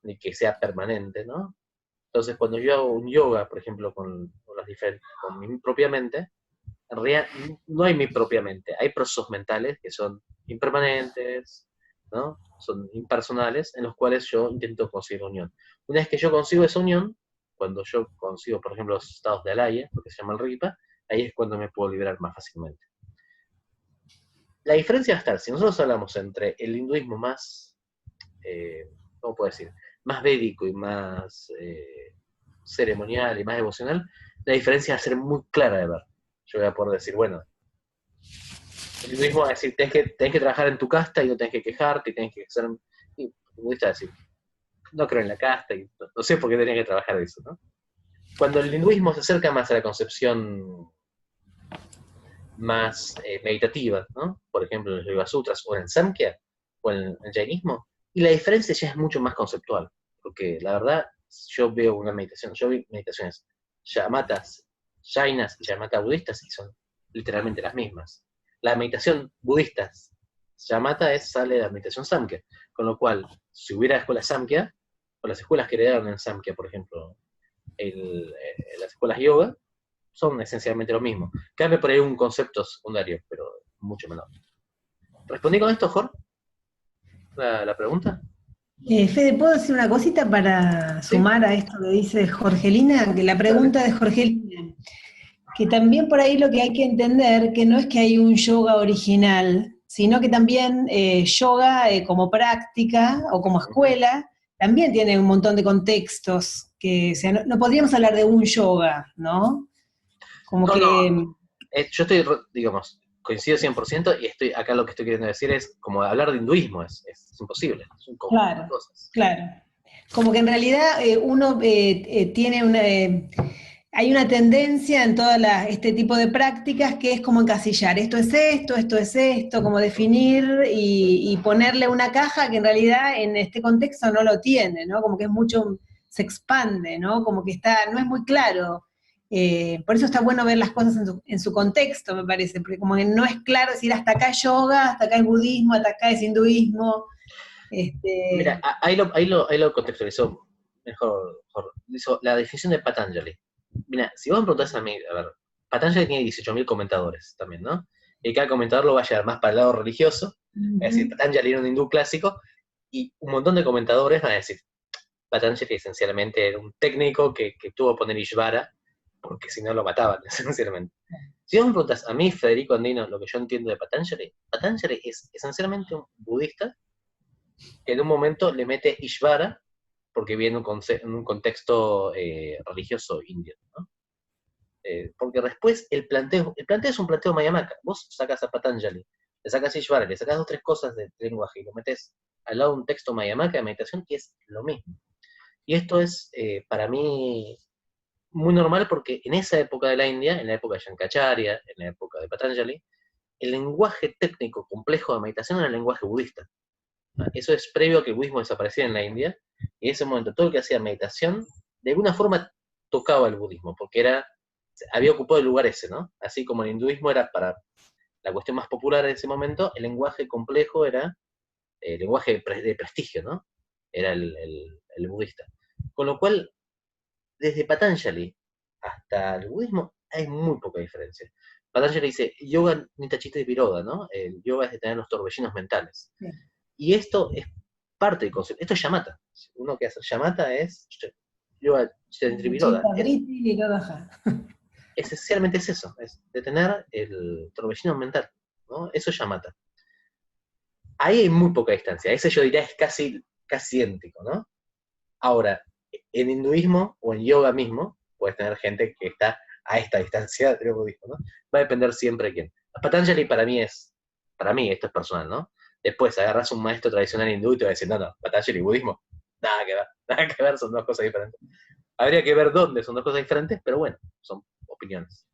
ni que sea permanente, ¿no? Entonces, cuando yo hago un yoga, por ejemplo, con mi propia mente, en realidad no hay mi propia mente, hay procesos mentales que son impermanentes, ¿no? Son impersonales, en los cuales yo intento conseguir unión. Una vez que yo consigo esa unión, cuando yo consigo, por ejemplo, los estados de alaya, lo que se llama el ripa, ahí es cuando me puedo liberar más fácilmente. La diferencia va a estar, si nosotros hablamos entre el hinduismo más, ¿cómo puedo decir?, más védico y más ceremonial y más devocional, la diferencia va a ser muy clara de ver. Yo voy a poder decir, bueno, el hinduismo va a decir, tenés que trabajar en tu casta y no tenés que quejarte, y tenés que ser... Y el budista va a decir, no creo en la casta, y no sé por qué tenía que trabajar de eso, ¿no? Cuando el hinduismo se acerca más a la concepción más meditativa, ¿no? Por ejemplo, en los Yoga Sutras, o en Samkhya, o en el Jainismo, y la diferencia ya es mucho más conceptual, porque la verdad, yo veo una meditación, yo vi meditaciones yamatas, jainas y yamata budistas, y son literalmente las mismas. La meditación budista yamata sale de la meditación Samkhya, con lo cual, si hubiera escuelas Samkhya, o las escuelas que heredaron en Samkhya, por ejemplo, las escuelas yoga, son esencialmente lo mismo. Cambia por ahí un concepto secundario, pero mucho menor. ¿Respondí con esto, Jorge? ¿La pregunta? Fede, ¿puedo decir una cosita para sumar a esto que dice Jorgelina? Que la pregunta de Jorgelina, que también por ahí lo que hay que entender, que no es que hay un yoga original, sino que también yoga como práctica o como escuela también tiene un montón de contextos que, o sea, no podríamos hablar de un yoga, ¿no? Como No, que... no. Yo estoy, digamos, coincido 100% y estoy acá lo que estoy queriendo decir es como hablar de hinduismo, es imposible, es un conjunto de Claro, cosas. claro. Como que en realidad uno tiene una... hay una tendencia en todo este tipo de prácticas que es como encasillar, esto es esto, como definir y ponerle una caja que en realidad en este contexto no lo tiene, ¿no? Como que es mucho, se expande, ¿no? Como que no es muy claro. Por eso está bueno ver las cosas en su contexto, me parece, porque como que no es claro decir hasta acá es yoga, hasta acá es budismo, hasta acá es hinduismo. Mira, ahí lo contextualizó mejor. Hizo la definición de Patanjali. Mira, si vos me preguntás a mí, a ver, Patanjali tiene 18.000 comentadores también, ¿no? Y cada comentador lo va a llevar más para el lado religioso, es decir, Patanjali era un hindú clásico, y un montón de comentadores van a decir, Patanjali esencialmente era un técnico que tuvo que poner Ishvara, porque si no lo mataban, esencialmente. Si vos me preguntas a mí, Federico Andino, lo que yo entiendo de Patanjali, Patanjali es esencialmente un budista que en un momento le mete Ishvara, porque viene en un contexto religioso indio, ¿no? Porque después el planteo es un planteo Mayamaka. Vos sacas a Patanjali, le sacas a Ishvara, le sacas 2 o 3 cosas del lenguaje y lo metes al lado de un texto Mayamaka de meditación y es lo mismo. Y esto es, para mí, muy normal porque en esa época de la India, en la época de Shankaracharya, en la época de Patanjali, el lenguaje técnico complejo de meditación era el lenguaje budista. Eso es previo a que el budismo desapareciera en la India, y en ese momento todo el que hacía meditación, de alguna forma tocaba el budismo, porque había ocupado el lugar ese, ¿no? Así como el hinduismo era para la cuestión más popular en ese momento, el lenguaje complejo era el lenguaje de prestigio, ¿no? Era el budista. Con lo cual, desde Patanjali hasta el budismo hay muy poca diferencia. Patanjali dice, yoga nitachita y viroda, ¿no? El yoga es de tener los torbellinos mentales. Sí. Y esto es parte del concepto. Esto es shamatha. Uno que hace shamatha es yoga nitachita y viroda. Esencialmente es eso, es de tener el torbellino mental, ¿no? Eso es shamatha. Ahí hay muy poca distancia. Ese yo diría es casi idéntico, ¿no? Ahora, en hinduismo o en yoga mismo, puedes tener gente que está a esta distancia del budismo, ¿no? Va a depender siempre de quién. Patanjali para mí, esto es personal, ¿no? Después agarras un maestro tradicional hindú y te va a decir, no, Patanjali y budismo, nada que ver, son 2 cosas diferentes. Habría que ver dónde son 2 cosas diferentes, pero bueno, son opiniones.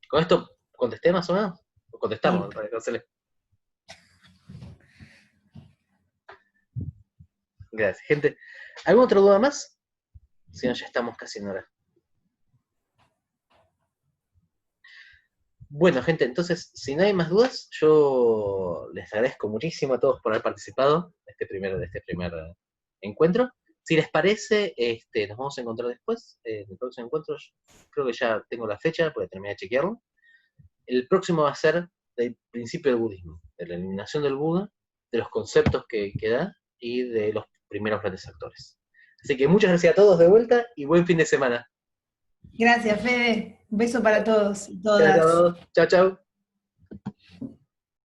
¿Con esto contesté más o menos? ¿O contestamos? Sí. Gracias, gente. ¿Alguna otra duda más? Si no, ya estamos casi en hora. Bueno, gente, entonces, si no hay más dudas, yo les agradezco muchísimo a todos por haber participado de este primer encuentro. Si les parece, nos vamos a encontrar después. En el próximo encuentro, creo que ya tengo la fecha, porque terminé de chequearlo. El próximo va a ser del principio del budismo, de la eliminación del Buda, de los conceptos que da y de los primeros grandes actores. Así que muchas gracias a todos de vuelta y buen fin de semana. Gracias, Fede. Un beso para todos y todas. Chao, chao.